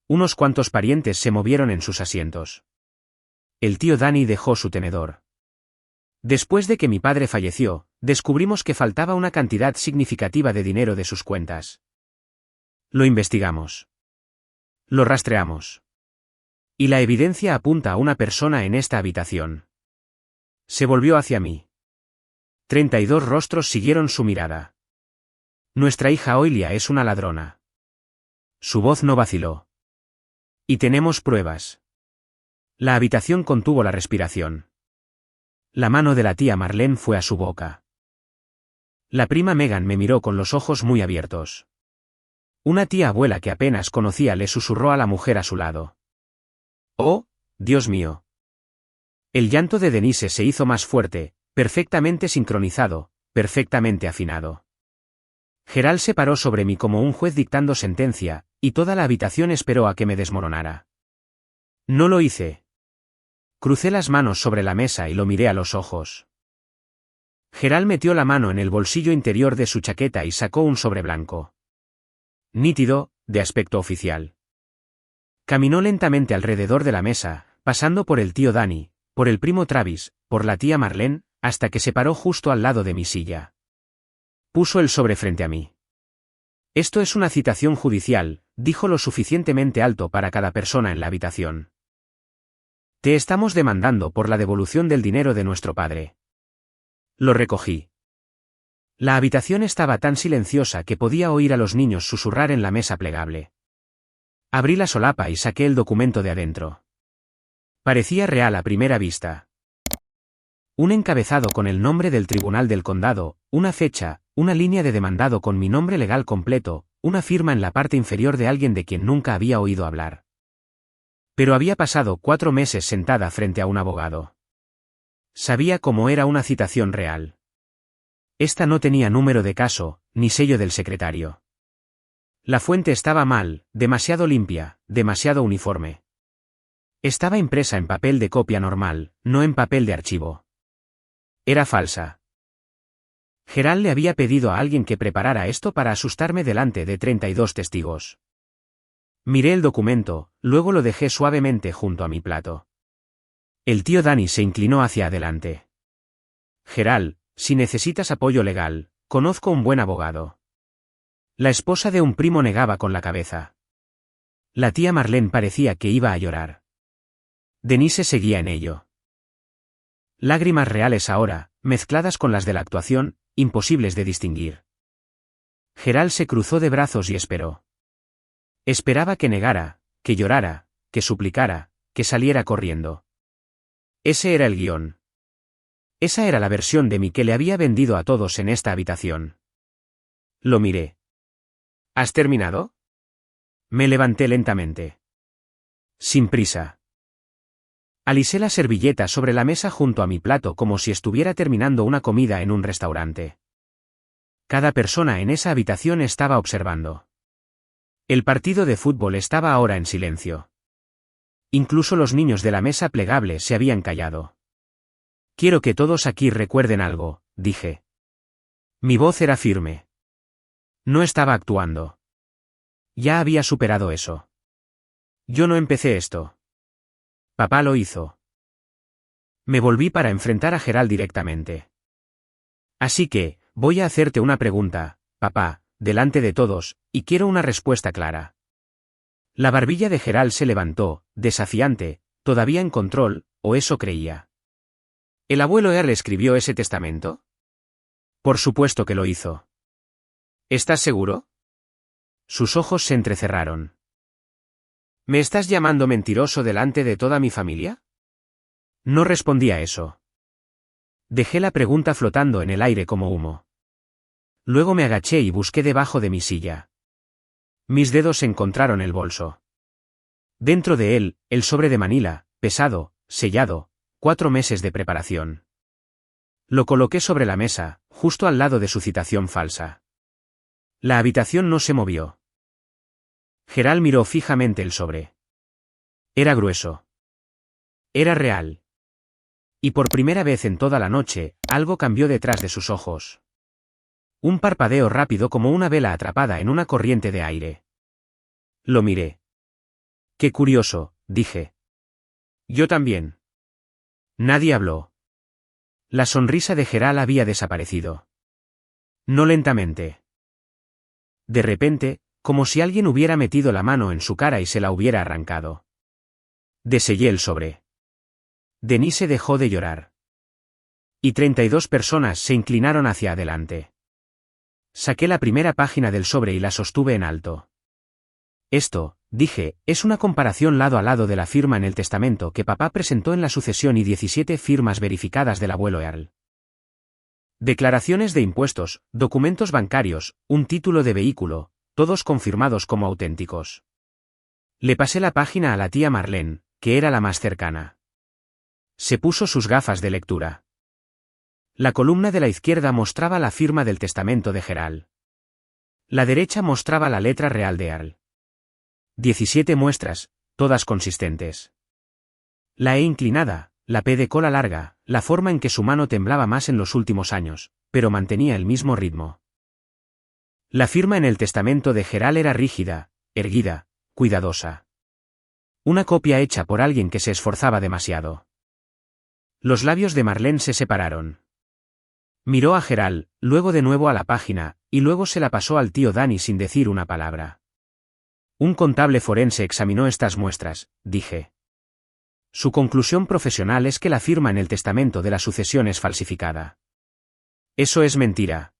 Unos cuantos parientes se movieron en sus asientos. El tío Danny dejó su tenedor. Después de que mi padre falleció, descubrimos que faltaba una cantidad significativa de dinero de sus cuentas. Lo investigamos. Lo rastreamos. Y la evidencia apunta a una persona en esta habitación. Se volvió hacia mí. 32 rostros siguieron su mirada. Nuestra hija Oilia es una ladrona. Su voz no vaciló. Y tenemos pruebas. La habitación contuvo la respiración. La mano de la tía Marlene fue a su boca. La prima Megan me miró con los ojos muy abiertos. Una tía abuela que apenas conocía le susurró a la mujer a su lado. ¡Oh, Dios mío! El llanto de Denise se hizo más fuerte, perfectamente sincronizado, perfectamente afinado. Gerald se paró sobre mí como un juez dictando sentencia, y toda la habitación esperó a que me desmoronara. No lo hice. Crucé las manos sobre la mesa y lo miré a los ojos. Gerald metió la mano en el bolsillo interior de su chaqueta y sacó un sobre blanco. Nítido, de aspecto oficial. Caminó lentamente alrededor de la mesa, pasando por el tío Danny, por el primo Travis, por la tía Marlene, hasta que se paró justo al lado de mi silla. Puso el sobre frente a mí. Esto es una citación judicial, dijo lo suficientemente alto para cada persona en la habitación. Te estamos demandando por la devolución del dinero de nuestro padre. Lo recogí. La habitación estaba tan silenciosa que podía oír a los niños susurrar en la mesa plegable. Abrí la solapa y saqué el documento de adentro. Parecía real a primera vista. Un encabezado con el nombre del Tribunal del Condado, una fecha, una línea de demandado con mi nombre legal completo, una firma en la parte inferior de alguien de quien nunca había oído hablar. Pero había pasado 4 meses sentada frente a un abogado. Sabía cómo era una citación real. Esta no tenía número de caso, ni sello del secretario. La fuente estaba mal, demasiado limpia, demasiado uniforme. Estaba impresa en papel de copia normal, no en papel de archivo. Era falsa. Gerald le había pedido a alguien que preparara esto para asustarme delante de 32 testigos. Miré el documento, luego lo dejé suavemente junto a mi plato. El tío Danny se inclinó hacia adelante. Gerald, si necesitas apoyo legal, conozco un buen abogado. La esposa de un primo negaba con la cabeza. La tía Marlene parecía que iba a llorar. Denise seguía en ello. Lágrimas reales ahora, mezcladas con las de la actuación, imposibles de distinguir. Gerald se cruzó de brazos y esperó. Esperaba que negara, que llorara, que suplicara, que saliera corriendo. Ese era el guión. Esa era la versión de mí que le había vendido a todos en esta habitación. Lo miré. ¿Has terminado? Me levanté lentamente. Sin prisa. Alisé la servilleta sobre la mesa junto a mi plato como si estuviera terminando una comida en un restaurante. Cada persona en esa habitación estaba observando. El partido de fútbol estaba ahora en silencio. Incluso los niños de la mesa plegable se habían callado. Quiero que todos aquí recuerden algo, dije. Mi voz era firme. No estaba actuando. Ya había superado eso. Yo no empecé esto. Papá lo hizo. Me volví para enfrentar a Gerald directamente. Así que, voy a hacerte una pregunta, papá, delante de todos, y quiero una respuesta clara. La barbilla de Gerald se levantó, desafiante, todavía en control, o eso creía. ¿El abuelo Earl escribió ese testamento? Por supuesto que lo hizo. ¿Estás seguro? Sus ojos se entrecerraron. ¿Me estás llamando mentiroso delante de toda mi familia? No respondí a eso. Dejé la pregunta flotando en el aire como humo. Luego me agaché y busqué debajo de mi silla. Mis dedos encontraron el bolso. Dentro de él, el sobre de Manila, pesado, sellado, 4 meses de preparación. Lo coloqué sobre la mesa, justo al lado de su citación falsa. La habitación no se movió. Gerald miró fijamente el sobre. Era grueso. Era real. Y por primera vez en toda la noche, algo cambió detrás de sus ojos. Un parpadeo rápido como una vela atrapada en una corriente de aire. Lo miré. Qué curioso, dije. Yo también. Nadie habló. La sonrisa de Gerald había desaparecido. No lentamente. De repente, como si alguien hubiera metido la mano en su cara y se la hubiera arrancado. Desellé el sobre. Denise dejó de llorar. Y 32 personas se inclinaron hacia adelante. Saqué la primera página del sobre y la sostuve en alto. Esto, dije, es una comparación lado a lado de la firma en el testamento que papá presentó en la sucesión y 17 firmas verificadas del abuelo Earl. Declaraciones de impuestos, documentos bancarios, un título de vehículo, todos confirmados como auténticos. Le pasé la página a la tía Marlene, que era la más cercana. Se puso sus gafas de lectura. La columna de la izquierda mostraba la firma del testamento de Gerald. La derecha mostraba la letra real de Earl. 17 muestras, todas consistentes. La E inclinada, la P de cola larga, la forma en que su mano temblaba más en los últimos años, pero mantenía el mismo ritmo. La firma en el testamento de Gerald era rígida, erguida, cuidadosa. Una copia hecha por alguien que se esforzaba demasiado. Los labios de Marlene se separaron. Miró a Gerald, luego de nuevo a la página, y luego se la pasó al tío Danny sin decir una palabra. Un contable forense examinó estas muestras, dije. Su conclusión profesional es que la firma en el testamento de la sucesión es falsificada. Eso es mentira.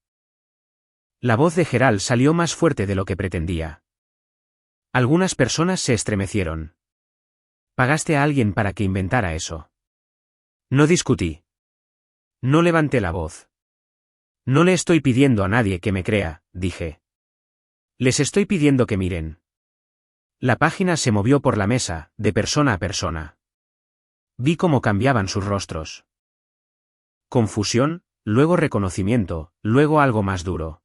La voz de Gerald salió más fuerte de lo que pretendía. Algunas personas se estremecieron. Pagaste a alguien para que inventara eso. No discutí. No levanté la voz. No le estoy pidiendo a nadie que me crea, dije. Les estoy pidiendo que miren. La página se movió por la mesa, de persona a persona. Vi cómo cambiaban sus rostros. Confusión, luego reconocimiento, luego algo más duro.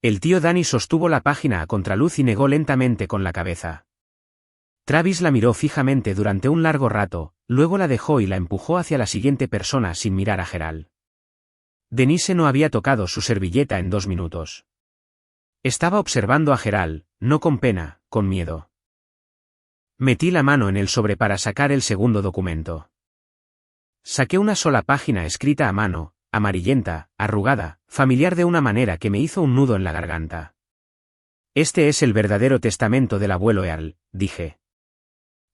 El tío Danny sostuvo la página a contraluz y negó lentamente con la cabeza. Travis la miró fijamente durante un largo rato, luego la dejó y la empujó hacia la siguiente persona sin mirar a Gerald. Denise no había tocado su servilleta en 2 minutos. Estaba observando a Gerald, no con pena, con miedo. Metí la mano en el sobre para sacar el segundo documento. Saqué una sola página escrita a mano, amarillenta, arrugada, familiar de una manera que me hizo un nudo en la garganta. Este es el verdadero testamento del abuelo Earl, dije.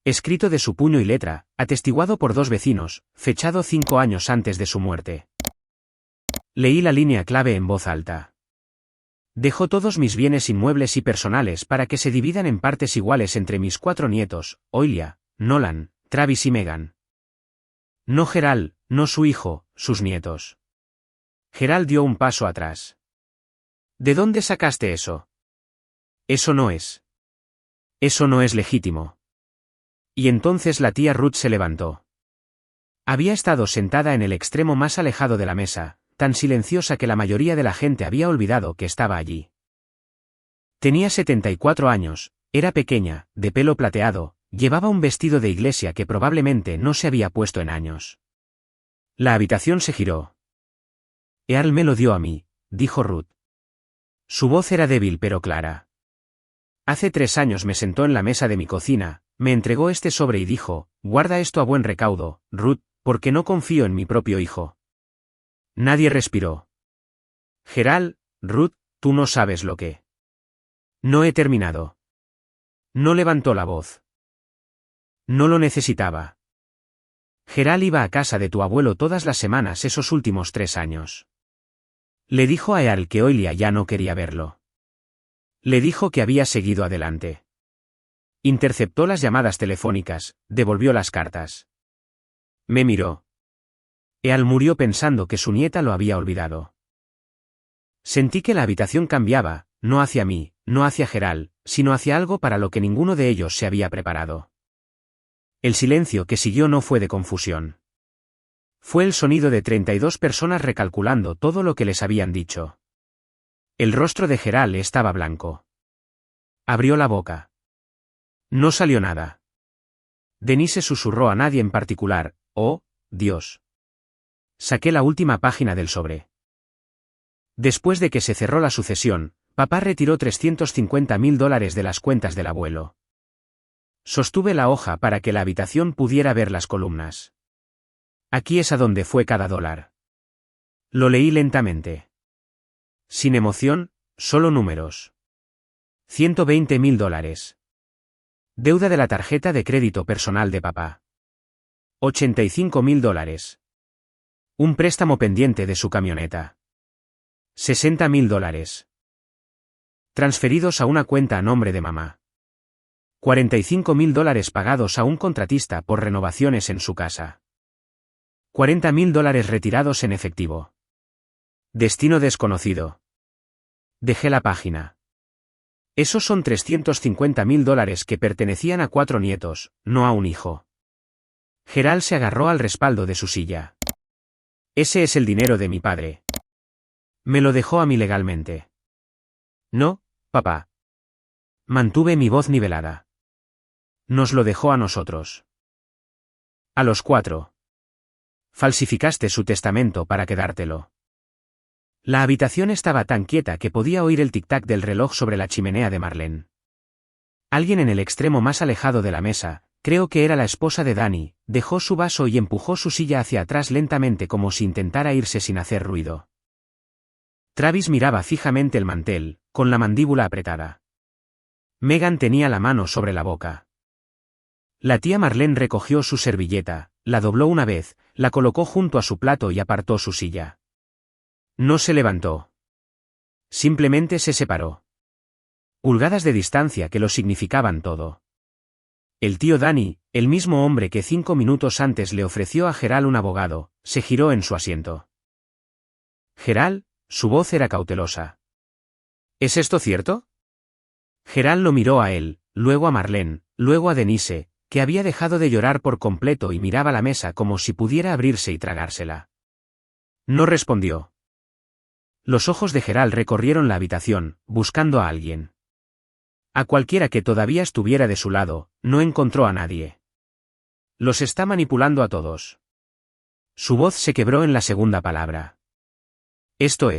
Escrito de su puño y letra, atestiguado por 2 vecinos, fechado 5 años antes de su muerte. Leí la línea clave en voz alta. Dejo todos mis bienes inmuebles y personales para que se dividan en partes iguales entre mis 4 nietos, Oilia, Nolan, Travis y Megan. No Gerald, no su hijo, sus nietos. Gerald dio un paso atrás. ¿De dónde sacaste eso? Eso no es. Eso no es legítimo. Y entonces la tía Ruth se levantó. Había estado sentada en el extremo más alejado de la mesa, tan silenciosa que la mayoría de la gente había olvidado que estaba allí. Tenía 74 años, era pequeña, de pelo plateado, llevaba un vestido de iglesia que probablemente no se había puesto en años. La habitación se giró. Earl me lo dio a mí, dijo Ruth. Su voz era débil pero clara. Hace 3 años me sentó en la mesa de mi cocina, me entregó este sobre y dijo, guarda esto a buen recaudo, Ruth, porque no confío en mi propio hijo. Nadie respiró. Gerald, Ruth, tú no sabes lo que. No he terminado. No levantó la voz. No lo necesitaba. Gerald iba a casa de tu abuelo todas las semanas esos últimos 3 años. Le dijo a Earl que Oilia ya no quería verlo. Le dijo que había seguido adelante. Interceptó las llamadas telefónicas, devolvió las cartas. Me miró. Earl murió pensando que su nieta lo había olvidado. Sentí que la habitación cambiaba, no hacia mí, no hacia Gerald, sino hacia algo para lo que ninguno de ellos se había preparado. El silencio que siguió no fue de confusión. Fue el sonido de 32 personas recalculando todo lo que les habían dicho. El rostro de Gerald estaba blanco. Abrió la boca. No salió nada. Denise susurró a nadie en particular, oh, Dios. Saqué la última página del sobre. Después de que se cerró la sucesión, papá retiró $350.000 de las cuentas del abuelo. Sostuve la hoja para que la habitación pudiera ver las columnas. Aquí es a donde fue cada dólar. Lo leí lentamente. Sin emoción, solo números. $120.000. Deuda de la tarjeta de crédito personal de papá. $85.000. Un préstamo pendiente de su camioneta. $60.000. Transferidos a una cuenta a nombre de mamá. $45.000 pagados a un contratista por renovaciones en su casa. $40.000 retirados en efectivo. Destino desconocido. Dejé la página. Esos son $350.000 que pertenecían a 4 nietos, no a un hijo. Gerald se agarró al respaldo de su silla. Ese es el dinero de mi padre. Me lo dejó a mí legalmente. No, papá. Mantuve mi voz nivelada. Nos lo dejó a nosotros. A los 4. Falsificaste su testamento para quedártelo. La habitación estaba tan quieta que podía oír el tic-tac del reloj sobre la chimenea de Marlene. Alguien en el extremo más alejado de la mesa, creo que era la esposa de Danny, dejó su vaso y empujó su silla hacia atrás lentamente como si intentara irse sin hacer ruido. Travis miraba fijamente el mantel, con la mandíbula apretada. Megan tenía la mano sobre la boca. La tía Marlene recogió su servilleta, la dobló una vez, la colocó junto a su plato y apartó su silla. No se levantó. Simplemente se separó. Pulgadas de distancia que lo significaban todo. El tío Danny, el mismo hombre que 5 minutos antes le ofreció a Gerald un abogado, se giró en su asiento. Gerald, su voz era cautelosa. ¿Es esto cierto? Gerald lo miró a él, luego a Marlene, luego a Denise, que había dejado de llorar por completo y miraba la mesa como si pudiera abrirse y tragársela. No respondió. Los ojos de Gerald recorrieron la habitación, buscando a alguien. A cualquiera que todavía estuviera de su lado, no encontró a nadie. Los está manipulando a todos. Su voz se quebró en la segunda palabra. Esto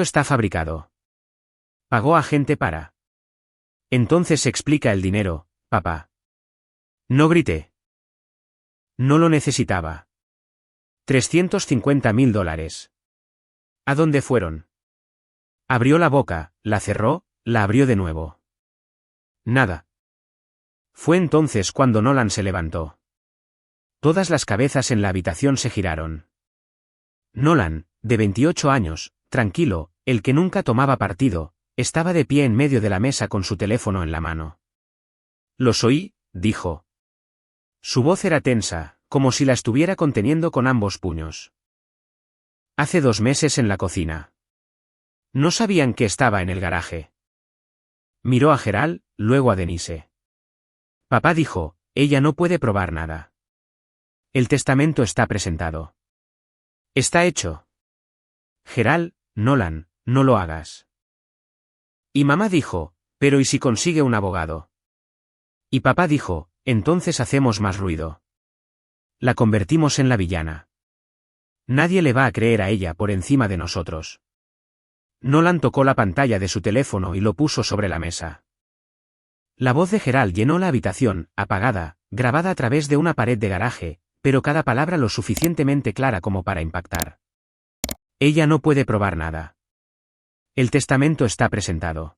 está fabricado. Pagó a gente para. Entonces explica el dinero, papá. No grité. No lo necesitaba. $350.000. ¿A dónde fueron? Abrió la boca, la cerró, la abrió de nuevo. Nada. Fue entonces cuando Nolan se levantó. Todas las cabezas en la habitación se giraron. Nolan, de 28 años, tranquilo, el que nunca tomaba partido, estaba de pie en medio de la mesa con su teléfono en la mano. «Los oí», dijo. Su voz era tensa, como si la estuviera conteniendo con ambos puños. Hace 2 meses en la cocina. No sabían que estaba en el garaje. Miró a Gerald, luego a Denise. Papá dijo, ella no puede probar nada. El testamento está presentado. Está hecho. Gerald, Nolan, no lo hagas. Y mamá dijo, pero ¿y si consigue un abogado? Y papá dijo, entonces hacemos más ruido. La convertimos en la villana. Nadie le va a creer a ella por encima de nosotros. Nolan tocó la pantalla de su teléfono y lo puso sobre la mesa. La voz de Gerald llenó la habitación, apagada, grabada a través de una pared de garaje, pero cada palabra lo suficientemente clara como para impactar. Ella no puede probar nada. El testamento está presentado.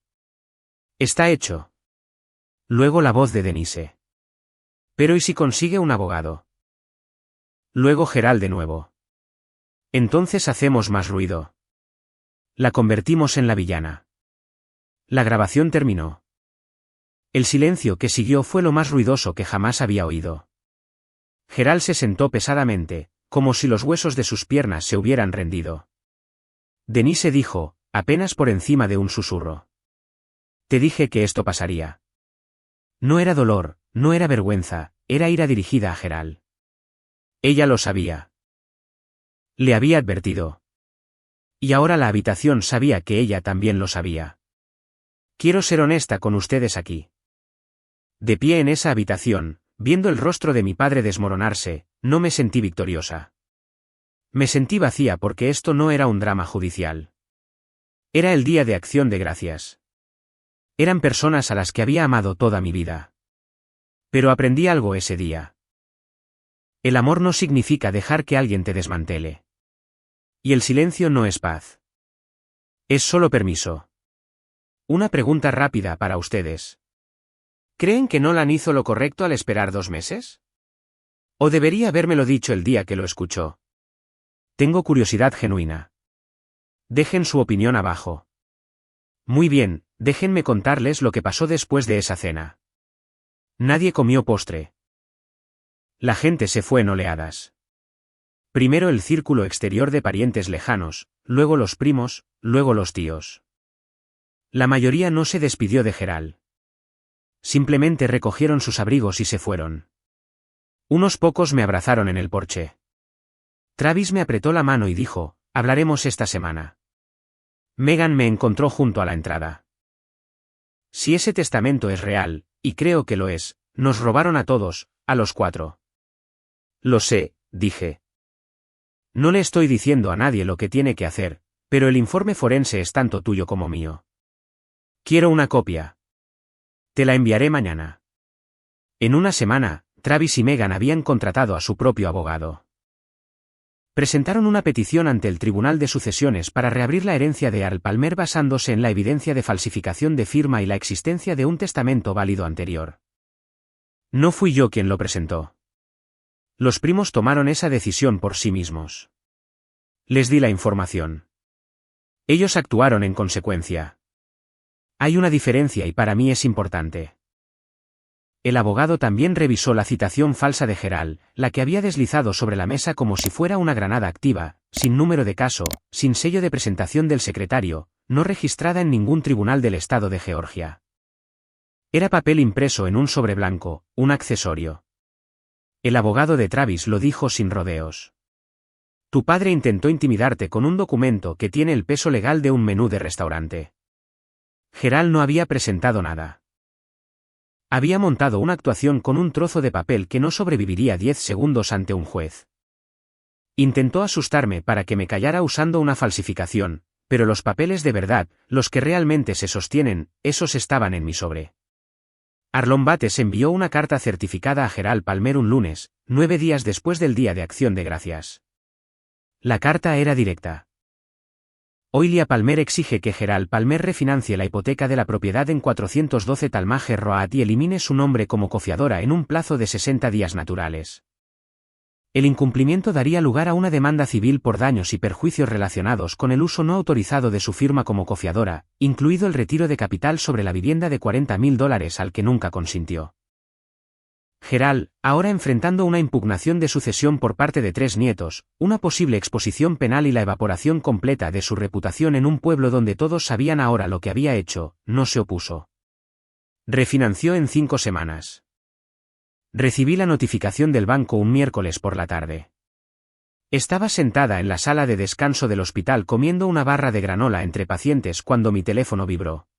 Está hecho. Luego la voz de Denise. Pero ¿y si consigue un abogado? Luego Gerald de nuevo. Entonces hacemos más ruido. La convertimos en la villana. La grabación terminó. El silencio que siguió fue lo más ruidoso que jamás había oído. Gerald se sentó pesadamente, como si los huesos de sus piernas se hubieran rendido. Denise dijo, apenas por encima de un susurro. Te dije que esto pasaría. No era dolor, no era vergüenza, era ira dirigida a Gerald. Ella lo sabía. Le había advertido. Y ahora la habitación sabía que ella también lo sabía. Quiero ser honesta con ustedes aquí. De pie en esa habitación, viendo el rostro de mi padre desmoronarse, no me sentí victoriosa. Me sentí vacía porque esto no era un drama judicial. Era el día de Acción de Gracias. Eran personas a las que había amado toda mi vida. Pero aprendí algo ese día. El amor no significa dejar que alguien te desmantele. Y el silencio no es paz. Es solo permiso. Una pregunta rápida para ustedes. ¿Creen que Nolan hizo lo correcto al esperar 2 meses? ¿O debería habérmelo dicho el día que lo escuchó? Tengo curiosidad genuina. Dejen su opinión abajo. Muy bien, déjenme contarles lo que pasó después de esa cena. Nadie comió postre. La gente se fue en oleadas. Primero el círculo exterior de parientes lejanos, luego los primos, luego los tíos. La mayoría no se despidió de Gerald. Simplemente recogieron sus abrigos y se fueron. Unos pocos me abrazaron en el porche. Travis me apretó la mano y dijo, hablaremos esta semana. Megan me encontró junto a la entrada. Si ese testamento es real, y creo que lo es, nos robaron a todos, a los 4. Lo sé, dije. No le estoy diciendo a nadie lo que tiene que hacer, pero el informe forense es tanto tuyo como mío. Quiero una copia. Te la enviaré mañana. En una semana, Travis y Megan habían contratado a su propio abogado. Presentaron una petición ante el Tribunal de Sucesiones para reabrir la herencia de Earl Palmer basándose en la evidencia de falsificación de firma y la existencia de un testamento válido anterior. No fui yo quien lo presentó. Los primos tomaron esa decisión por sí mismos. Les di la información. Ellos actuaron en consecuencia. Hay una diferencia y para mí es importante. El abogado también revisó la citación falsa de Gerald, la que había deslizado sobre la mesa como si fuera una granada activa, sin número de caso, sin sello de presentación del secretario, no registrada en ningún tribunal del estado de Georgia. Era papel impreso en un sobre blanco, un accesorio. El abogado de Travis lo dijo sin rodeos. Tu padre intentó intimidarte con un documento que tiene el peso legal de un menú de restaurante. Gerald no había presentado nada. Había montado una actuación con un trozo de papel que no sobreviviría 10 segundos ante un juez. Intentó asustarme para que me callara usando una falsificación, pero los papeles de verdad, los que realmente se sostienen, esos estaban en mi sobre. Arlon Bates envió una carta certificada a Gerald Palmer un lunes, 9 días después del Día de Acción de Gracias. La carta era directa. Oilia Palmer exige que Gerald Palmer refinancie la hipoteca de la propiedad en 412 Talmage Road y elimine su nombre como cofiadora en un plazo de 60 días naturales. El incumplimiento daría lugar a una demanda civil por daños y perjuicios relacionados con el uso no autorizado de su firma como cofiadora, incluido el retiro de capital sobre la vivienda de $40.000 al que nunca consintió. Gerald, ahora enfrentando una impugnación de sucesión por parte de 3 nietos, una posible exposición penal y la evaporación completa de su reputación en un pueblo donde todos sabían ahora lo que había hecho, no se opuso. Refinanció en 5 semanas. Recibí la notificación del banco un miércoles por la tarde. Estaba sentada en la sala de descanso del hospital comiendo una barra de granola entre pacientes cuando mi teléfono vibró.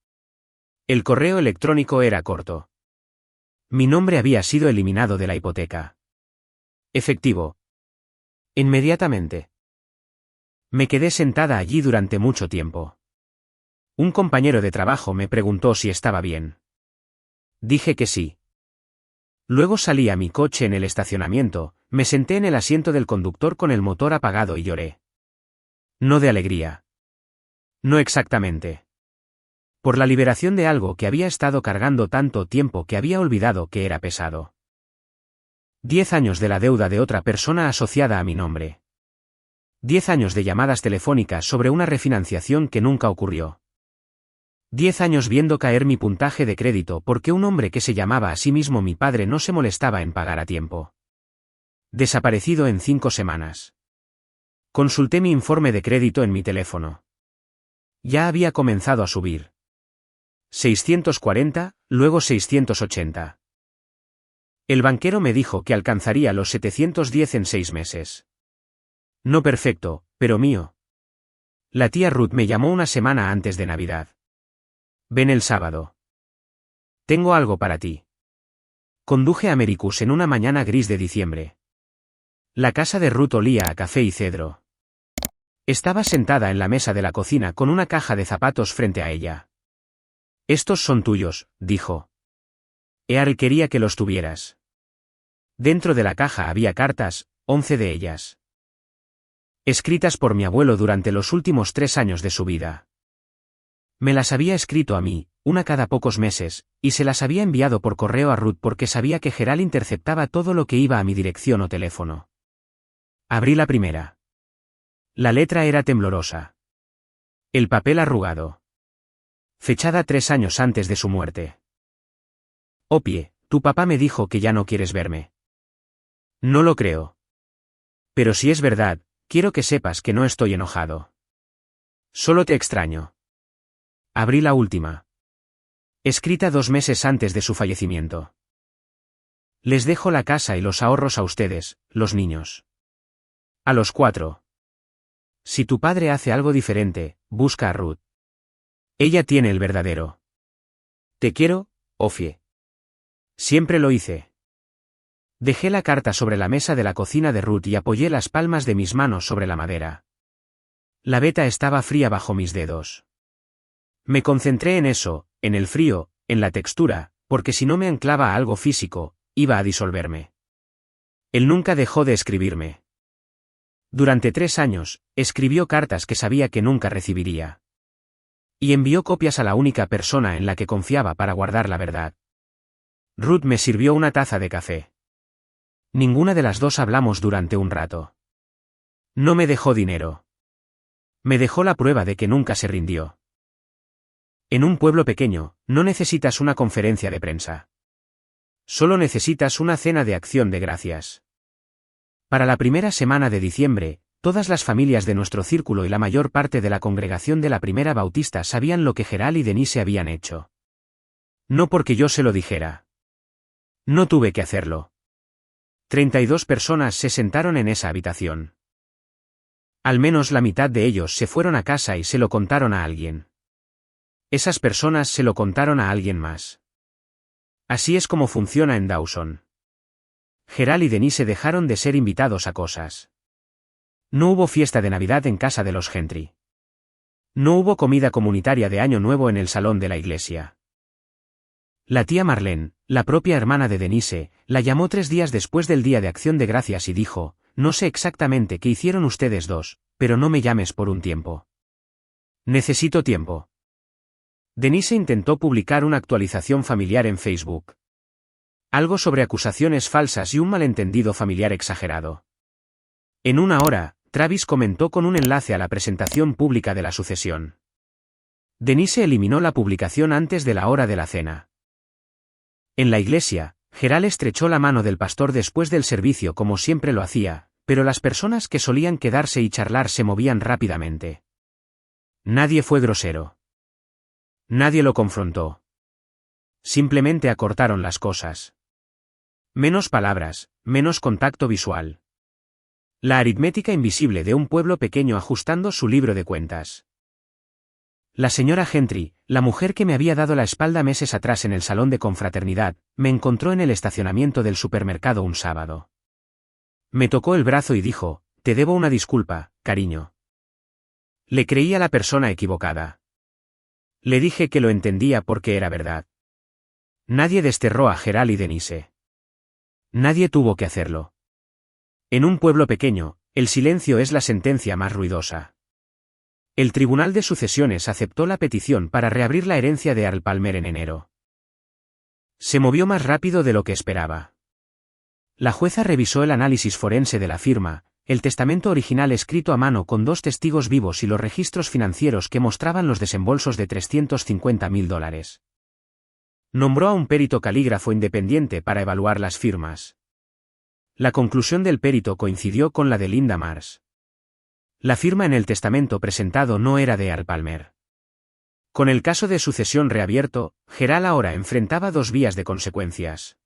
El correo electrónico era corto. Mi nombre había sido eliminado de la hipoteca. Efectivo. Inmediatamente. Me quedé sentada allí durante mucho tiempo. Un compañero de trabajo me preguntó si estaba bien. Dije que sí. Luego salí a mi coche en el estacionamiento, me senté en el asiento del conductor con el motor apagado y lloré. No de alegría. No exactamente. Por la liberación de algo que había estado cargando tanto tiempo que había olvidado que era pesado. 10 años de la deuda de otra persona asociada a mi nombre. 10 años de llamadas telefónicas sobre una refinanciación que nunca ocurrió. 10 años viendo caer mi puntaje de crédito porque un hombre que se llamaba a sí mismo mi padre no se molestaba en pagar a tiempo. Desaparecido en 5 semanas. Consulté mi informe de crédito en mi teléfono. Ya había comenzado a subir. 640, luego 680. El banquero me dijo que alcanzaría los 710 en 6 meses. No perfecto, pero mío. La tía Ruth me llamó una semana antes de Navidad. Ven el sábado. Tengo algo para ti. Conduje a Americus en una mañana gris de diciembre. La casa de Ruth olía a café y cedro. Estaba sentada en la mesa de la cocina con una caja de zapatos frente a ella. Estos son tuyos, dijo. Earl quería que los tuvieras. Dentro de la caja había cartas, 11 de ellas. Escritas por mi abuelo durante los últimos 3 años de su vida. Me las había escrito a mí, una cada pocos meses, y se las había enviado por correo a Ruth porque sabía que Gerald interceptaba todo lo que iba a mi dirección o teléfono. Abrí la primera. La letra era temblorosa. El papel arrugado. Fechada 3 años antes de su muerte. Opie, tu papá me dijo que ya no quieres verme. No lo creo. Pero si es verdad, quiero que sepas que no estoy enojado. Solo te extraño. Abrí la última. Escrita 2 meses antes de su fallecimiento. Les dejo la casa y los ahorros a ustedes, los niños. A los 4. Si tu padre hace algo diferente, busca a Ruth. Ella tiene el verdadero. Te quiero, Opie. Siempre lo hice. Dejé la carta sobre la mesa de la cocina de Ruth y apoyé las palmas de mis manos sobre la madera. La veta estaba fría bajo mis dedos. Me concentré en eso, en el frío, en la textura, porque si no me anclaba a algo físico, iba a disolverme. Él nunca dejó de escribirme. Durante 3 años, escribió cartas que sabía que nunca recibiría. Y envió copias a la única persona en la que confiaba para guardar la verdad. Ruth me sirvió una taza de café. Ninguna de las dos hablamos durante un rato. No me dejó dinero. Me dejó la prueba de que nunca se rindió. En un pueblo pequeño, no necesitas una conferencia de prensa. Solo necesitas una cena de acción de gracias. Para la primera semana de diciembre, todas las familias de nuestro círculo y la mayor parte de la congregación de la primera bautista sabían lo que Gerald y Denise habían hecho. No porque yo se lo dijera. No tuve que hacerlo. 32 personas se sentaron en esa habitación. Al menos la mitad de ellos se fueron a casa y se lo contaron a alguien. Esas personas se lo contaron a alguien más. Así es como funciona en Dawson. Gerald y Denise dejaron de ser invitados a cosas. No hubo fiesta de Navidad en casa de los Gentry. No hubo comida comunitaria de Año Nuevo en el salón de la iglesia. La tía Marlene, la propia hermana de Denise, la llamó 3 días después del Día de Acción de Gracias y dijo: «No sé exactamente qué hicieron ustedes dos, pero no me llames por un tiempo. Necesito tiempo». Denise intentó publicar una actualización familiar en Facebook. Algo sobre acusaciones falsas y un malentendido familiar exagerado. En 1 hora, Travis comentó con un enlace a la presentación pública de la sucesión. Denise eliminó la publicación antes de la hora de la cena. En la iglesia, Gerald estrechó la mano del pastor después del servicio como siempre lo hacía, pero las personas que solían quedarse y charlar se movían rápidamente. Nadie fue grosero. Nadie lo confrontó. Simplemente acortaron las cosas. Menos palabras, menos contacto visual. La aritmética invisible de un pueblo pequeño ajustando su libro de cuentas. La señora Gentry, la mujer que me había dado la espalda meses atrás en el salón de confraternidad, me encontró en el estacionamiento del supermercado un sábado. Me tocó el brazo y dijo: «Te debo una disculpa, cariño». Le creí a la persona equivocada. Le dije que lo entendía porque era verdad. Nadie desterró a Gerald y Denise. Nadie tuvo que hacerlo. En un pueblo pequeño, el silencio es la sentencia más ruidosa. El Tribunal de Sucesiones aceptó la petición para reabrir la herencia de Earl Palmer en enero. Se movió más rápido de lo que esperaba. La jueza revisó el análisis forense de la firma, el testamento original escrito a mano con 2 testigos vivos y los registros financieros que mostraban los desembolsos de $350.000. Nombró a un perito calígrafo independiente para evaluar las firmas. La conclusión del perito coincidió con la de Linda Mars. La firma en el testamento presentado no era de Earl Palmer. Con el caso de sucesión reabierto, Gerald ahora enfrentaba 2 vías de consecuencias.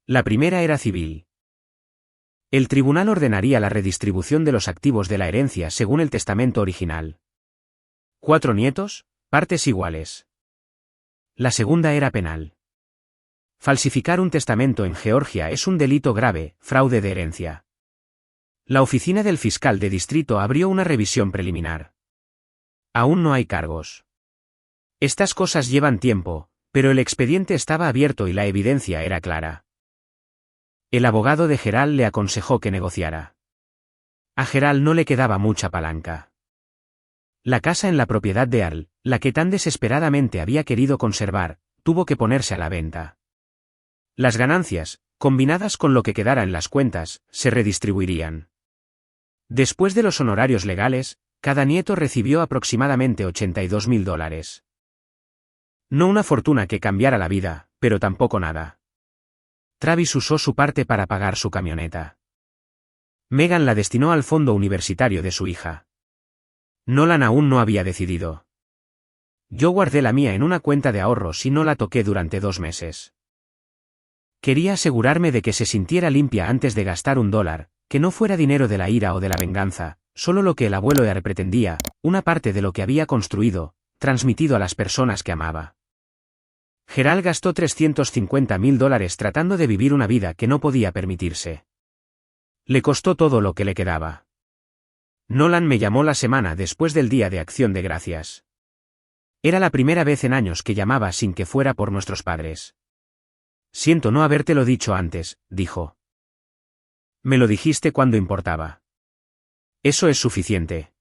La primera era civil. El tribunal ordenaría la redistribución de los activos de la herencia según el testamento original. 4 nietos, partes iguales. La segunda era penal. Falsificar un testamento en Georgia es un delito grave, fraude de herencia. La oficina del fiscal de distrito abrió una revisión preliminar. Aún no hay cargos. Estas cosas llevan tiempo, pero el expediente estaba abierto y la evidencia era clara. El abogado de Gerald le aconsejó que negociara. A Gerald no le quedaba mucha palanca. La casa en la propiedad de Earl, la que tan desesperadamente había querido conservar, tuvo que ponerse a la venta. Las ganancias, combinadas con lo que quedara en las cuentas, se redistribuirían. Después de los honorarios legales, cada nieto recibió aproximadamente $82.000. No una fortuna que cambiara la vida, pero tampoco nada. Travis usó su parte para pagar su camioneta. Megan la destinó al fondo universitario de su hija. Nolan aún no había decidido. Yo guardé la mía en una cuenta de ahorros y no la toqué durante 2 meses. Quería asegurarme de que se sintiera limpia antes de gastar $1, que no fuera dinero de la ira o de la venganza, solo lo que el abuelo Earl pretendía, una parte de lo que había construido, transmitido a las personas que amaba. Gerald gastó $350.000 tratando de vivir una vida que no podía permitirse. Le costó todo lo que le quedaba. Nolan me llamó la semana después del Día de Acción de Gracias. Era la primera vez en años que llamaba sin que fuera por nuestros padres. Siento no habértelo dicho antes, dijo. Me lo dijiste cuando importaba. Eso es suficiente.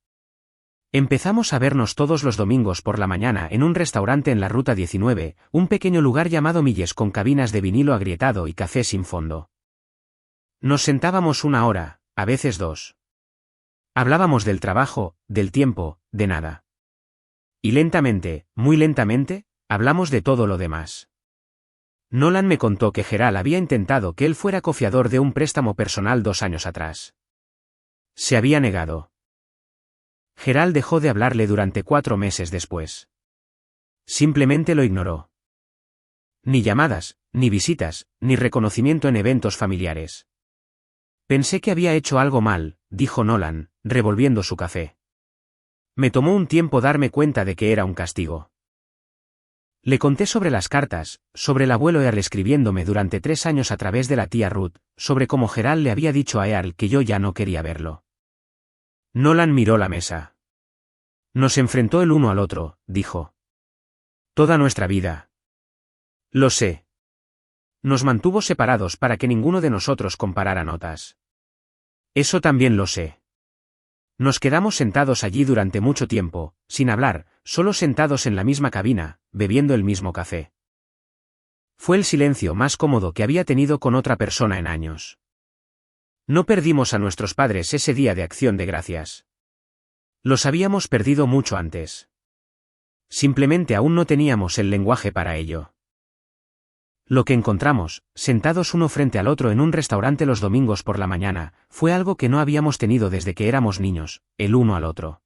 Empezamos a vernos todos los domingos por la mañana en un restaurante en la Ruta 19, un pequeño lugar llamado Milles con cabinas de vinilo agrietado y café sin fondo. Nos sentábamos 1 hora, a veces 2. Hablábamos del trabajo, del tiempo, de nada. Y lentamente, muy lentamente, hablamos de todo lo demás. Nolan me contó que Gerald había intentado que él fuera cofiador de un préstamo personal 2 años atrás. Se había negado. Gerald dejó de hablarle durante 4 meses después. Simplemente lo ignoró. Ni llamadas, ni visitas, ni reconocimiento en eventos familiares. Pensé que había hecho algo mal, dijo Nolan, revolviendo su café. Me tomó un tiempo darme cuenta de que era un castigo. Le conté sobre las cartas, sobre el abuelo Earl escribiéndome durante 3 años a través de la tía Ruth, sobre cómo Gerald le había dicho a Earl que yo ya no quería verlo. Nolan miró la mesa. Nos enfrentó el uno al otro, dijo. Toda nuestra vida. Lo sé. Nos mantuvo separados para que ninguno de nosotros comparara notas. Eso también lo sé. Nos quedamos sentados allí durante mucho tiempo, sin hablar, solo sentados en la misma cabina, bebiendo el mismo café. Fue el silencio más cómodo que había tenido con otra persona en años. No perdimos a nuestros padres ese día de Acción de Gracias. Los habíamos perdido mucho antes. Simplemente aún no teníamos el lenguaje para ello. Lo que encontramos, sentados uno frente al otro en un restaurante los domingos por la mañana, fue algo que no habíamos tenido desde que éramos niños, el uno al otro.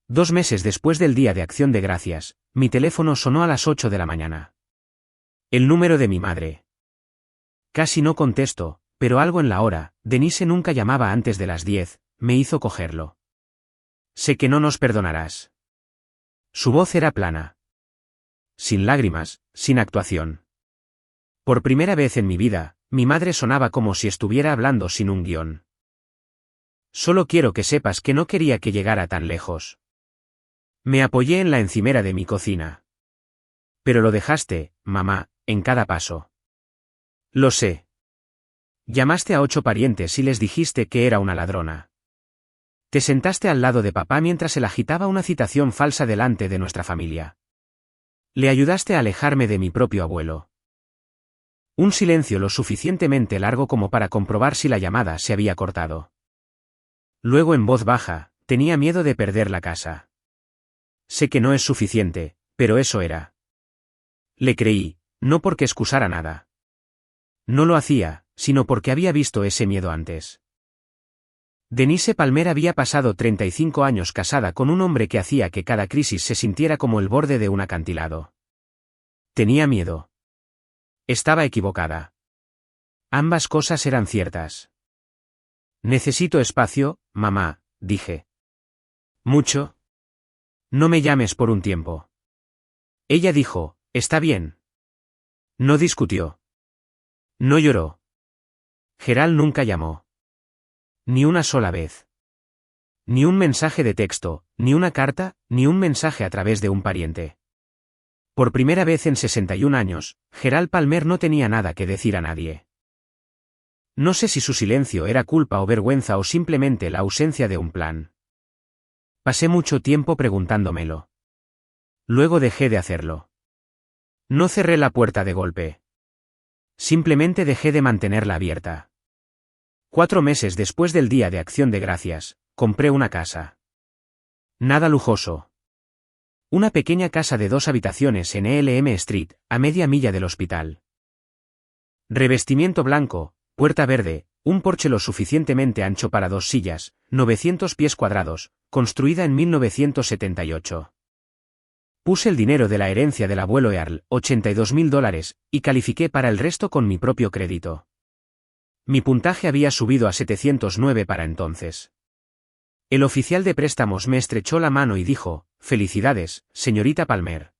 2 meses después del Día de Acción de Gracias, mi teléfono sonó a las 8 de la mañana. El número de mi madre. Casi no contesto, pero algo en la hora, Denise nunca llamaba antes de las 10, me hizo cogerlo. Sé que no nos perdonarás. Su voz era plana. Sin lágrimas, sin actuación. Por primera vez en mi vida, mi madre sonaba como si estuviera hablando sin un guión. Solo quiero que sepas que no quería que llegara tan lejos. Me apoyé en la encimera de mi cocina. Pero lo dejaste, mamá, en cada paso. Lo sé. Llamaste a 8 parientes y les dijiste que era una ladrona. Te sentaste al lado de papá mientras él agitaba una citación falsa delante de nuestra familia. Le ayudaste a alejarme de mi propio abuelo. Un silencio lo suficientemente largo como para comprobar si la llamada se había cortado. Luego en voz baja, tenía miedo de perder la casa. Sé que no es suficiente, pero eso era. Le creí, no porque excusara nada. No lo hacía, sino porque había visto ese miedo antes. Denise Palmer había pasado 35 años casada con un hombre que hacía que cada crisis se sintiera como el borde de un acantilado. Tenía miedo. Estaba equivocada. Ambas cosas eran ciertas. Necesito espacio, mamá, dije. ¿Mucho? No me llames por un tiempo. Ella dijo, está bien. No discutió. No lloró. Gerald nunca llamó. Ni una sola vez. Ni un mensaje de texto, ni una carta, ni un mensaje a través de un pariente. Por primera vez en 61 años, Gerald Palmer no tenía nada que decir a nadie. No sé si su silencio era culpa o vergüenza o simplemente la ausencia de un plan. Pasé mucho tiempo preguntándomelo. Luego dejé de hacerlo. No cerré la puerta de golpe. Simplemente dejé de mantenerla abierta. 4 meses después del Día de Acción de Gracias, compré una casa. Nada lujoso. Una pequeña casa de 2 habitaciones en Elm Street, a media milla del hospital. Revestimiento blanco, puerta verde, un porche lo suficientemente ancho para 2 sillas, 900 pies cuadrados, construida en 1978. Puse el dinero de la herencia del abuelo Earl, $82.000, y califiqué para el resto con mi propio crédito. Mi puntaje había subido a 709 para entonces. El oficial de préstamos me estrechó la mano y dijo, «Felicidades, señorita Palmer».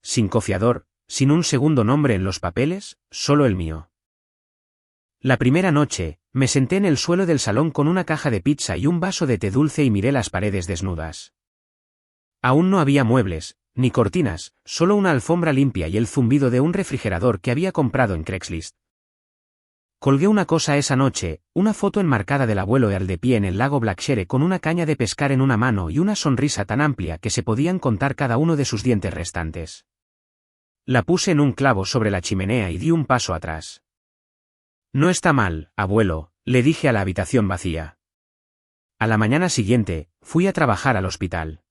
Sin cofiador, sin un segundo nombre en los papeles, solo el mío. La primera noche, me senté en el suelo del salón con una caja de pizza y un vaso de té dulce y miré las paredes desnudas. Aún no había muebles, ni cortinas, solo una alfombra limpia y el zumbido de un refrigerador que había comprado en Craigslist. Colgué una cosa esa noche, una foto enmarcada del abuelo Earl de pie en el lago Blackshere con una caña de pescar en una mano y una sonrisa tan amplia que se podían contar cada uno de sus dientes restantes. La puse en un clavo sobre la chimenea y di un paso atrás. No está mal, abuelo, le dije a la habitación vacía. A la mañana siguiente, fui a trabajar al hospital.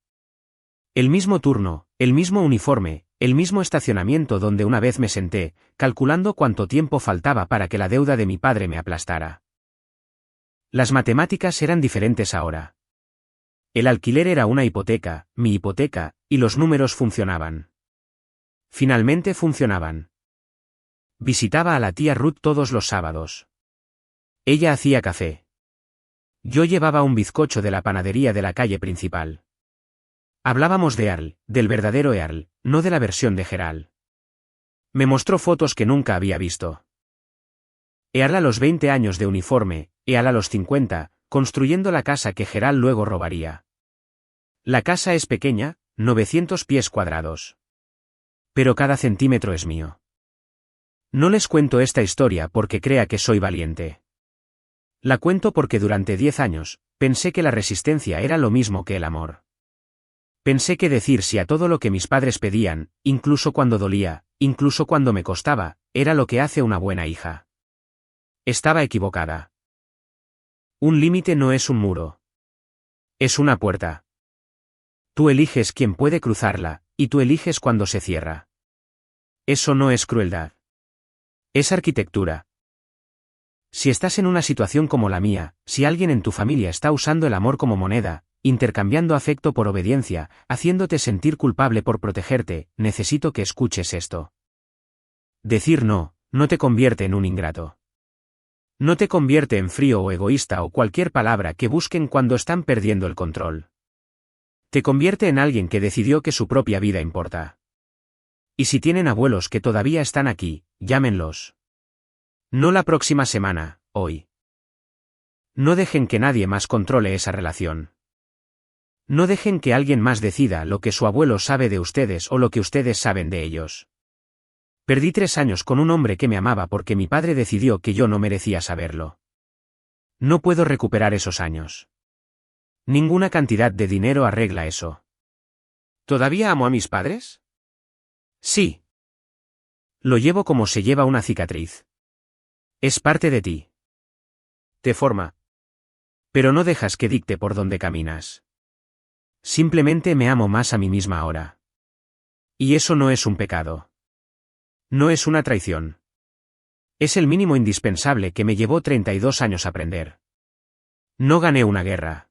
El mismo turno, el mismo uniforme, el mismo estacionamiento donde una vez me senté, calculando cuánto tiempo faltaba para que la deuda de mi padre me aplastara. Las matemáticas eran diferentes ahora. El alquiler era una hipoteca, mi hipoteca, y los números funcionaban. Finalmente funcionaban. Visitaba a la tía Ruth todos los sábados. Ella hacía café. Yo llevaba un bizcocho de la panadería de la calle principal. Hablábamos de Earl, del verdadero Earl, no de la versión de Gerald. Me mostró fotos que nunca había visto. Earl a los 20 años de uniforme, Earl a los 50, construyendo la casa que Gerald luego robaría. La casa es pequeña, 900 pies cuadrados. Pero cada centímetro es mío. No les cuento esta historia porque crea que soy valiente. La cuento porque durante 10 años, pensé que la resistencia era lo mismo que el amor. Pensé que decir sí a todo lo que mis padres pedían, incluso cuando dolía, incluso cuando me costaba, era lo que hace una buena hija. Estaba equivocada. Un límite no es un muro. Es una puerta. Tú eliges quién puede cruzarla, y tú eliges cuándo se cierra. Eso no es crueldad. Es arquitectura. Si estás en una situación como la mía, si alguien en tu familia está usando el amor como moneda, intercambiando afecto por obediencia, haciéndote sentir culpable por protegerte, necesito que escuches esto. Decir no, no te convierte en un ingrato. No te convierte en frío o egoísta o cualquier palabra que busquen cuando están perdiendo el control. Te convierte en alguien que decidió que su propia vida importa. Y si tienen abuelos que todavía están aquí, llámenlos. No la próxima semana, hoy. No dejen que nadie más controle esa relación. No dejen que alguien más decida lo que su abuelo sabe de ustedes o lo que ustedes saben de ellos. Perdí 3 años con un hombre que me amaba porque mi padre decidió que yo no merecía saberlo. No puedo recuperar esos años. Ninguna cantidad de dinero arregla eso. ¿Todavía amo a mis padres? Sí. Lo llevo como se lleva una cicatriz. Es parte de ti. Te forma. Pero no dejas que dicte por dónde caminas. Simplemente me amo más a mí misma ahora. Y eso no es un pecado. No es una traición. Es el mínimo indispensable que me llevó 32 años aprender. No gané una guerra.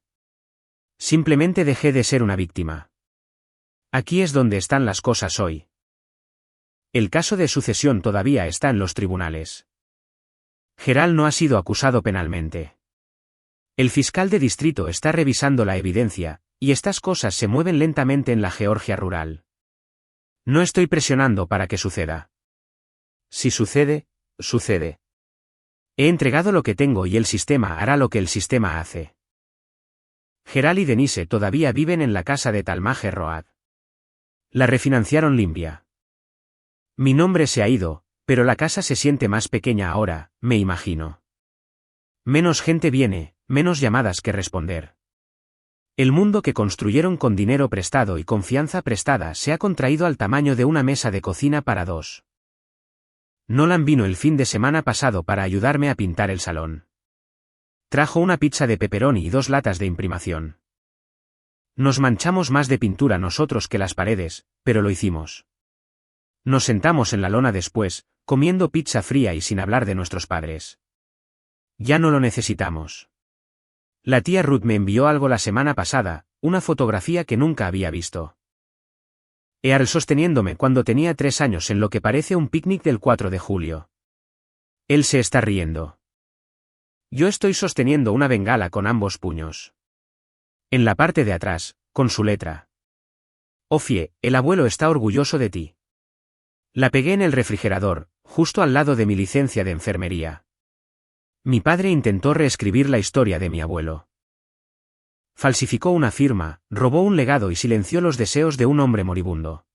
Simplemente dejé de ser una víctima. Aquí es donde están las cosas hoy. El caso de sucesión todavía está en los tribunales. Gerald no ha sido acusado penalmente. El fiscal de distrito está revisando la evidencia, y estas cosas se mueven lentamente en la Georgia rural. No estoy presionando para que suceda. Si sucede, sucede. He entregado lo que tengo y el sistema hará lo que el sistema hace. Gerald y Denise todavía viven en la casa de Talmage Road. La refinanciaron limpia. Mi nombre se ha ido, pero la casa se siente más pequeña ahora, me imagino. Menos gente viene, menos llamadas que responder. El mundo que construyeron con dinero prestado y confianza prestada se ha contraído al tamaño de una mesa de cocina para 2. Nolan vino el fin de semana pasado para ayudarme a pintar el salón. Trajo una pizza de pepperoni y 2 latas de imprimación. Nos manchamos más de pintura nosotros que las paredes, pero lo hicimos. Nos sentamos en la lona después, comiendo pizza fría y sin hablar de nuestros padres. Ya no lo necesitamos. La tía Ruth me envió algo la semana pasada, una fotografía que nunca había visto. Earl sosteniéndome cuando tenía 3 años en lo que parece un picnic del 4 de julio. Él se está riendo. Yo estoy sosteniendo una bengala con ambos puños. En la parte de atrás, con su letra. Ofie, el abuelo está orgulloso de ti. La pegué en el refrigerador, justo al lado de mi licencia de enfermería. Mi padre intentó reescribir la historia de mi abuelo. Falsificó una firma, robó un legado y silenció los deseos de un hombre moribundo.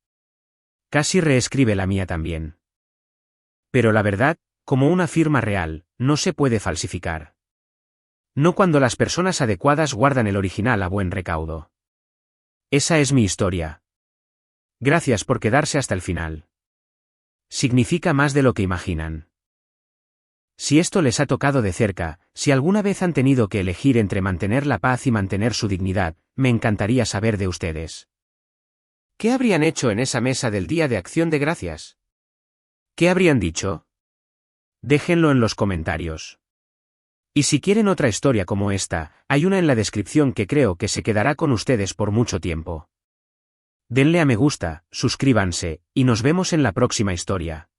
Casi reescribe la mía también. Pero la verdad, como una firma real, no se puede falsificar. No cuando las personas adecuadas guardan el original a buen recaudo. Esa es mi historia. Gracias por quedarse hasta el final. Significa más de lo que imaginan. Si esto les ha tocado de cerca, si alguna vez han tenido que elegir entre mantener la paz y mantener su dignidad, me encantaría saber de ustedes. ¿Qué habrían hecho en esa mesa del Día de Acción de Gracias? ¿Qué habrían dicho? Déjenlo en los comentarios. Y si quieren otra historia como esta, hay una en la descripción que creo que se quedará con ustedes por mucho tiempo. Denle a me gusta, suscríbanse, y nos vemos en la próxima historia.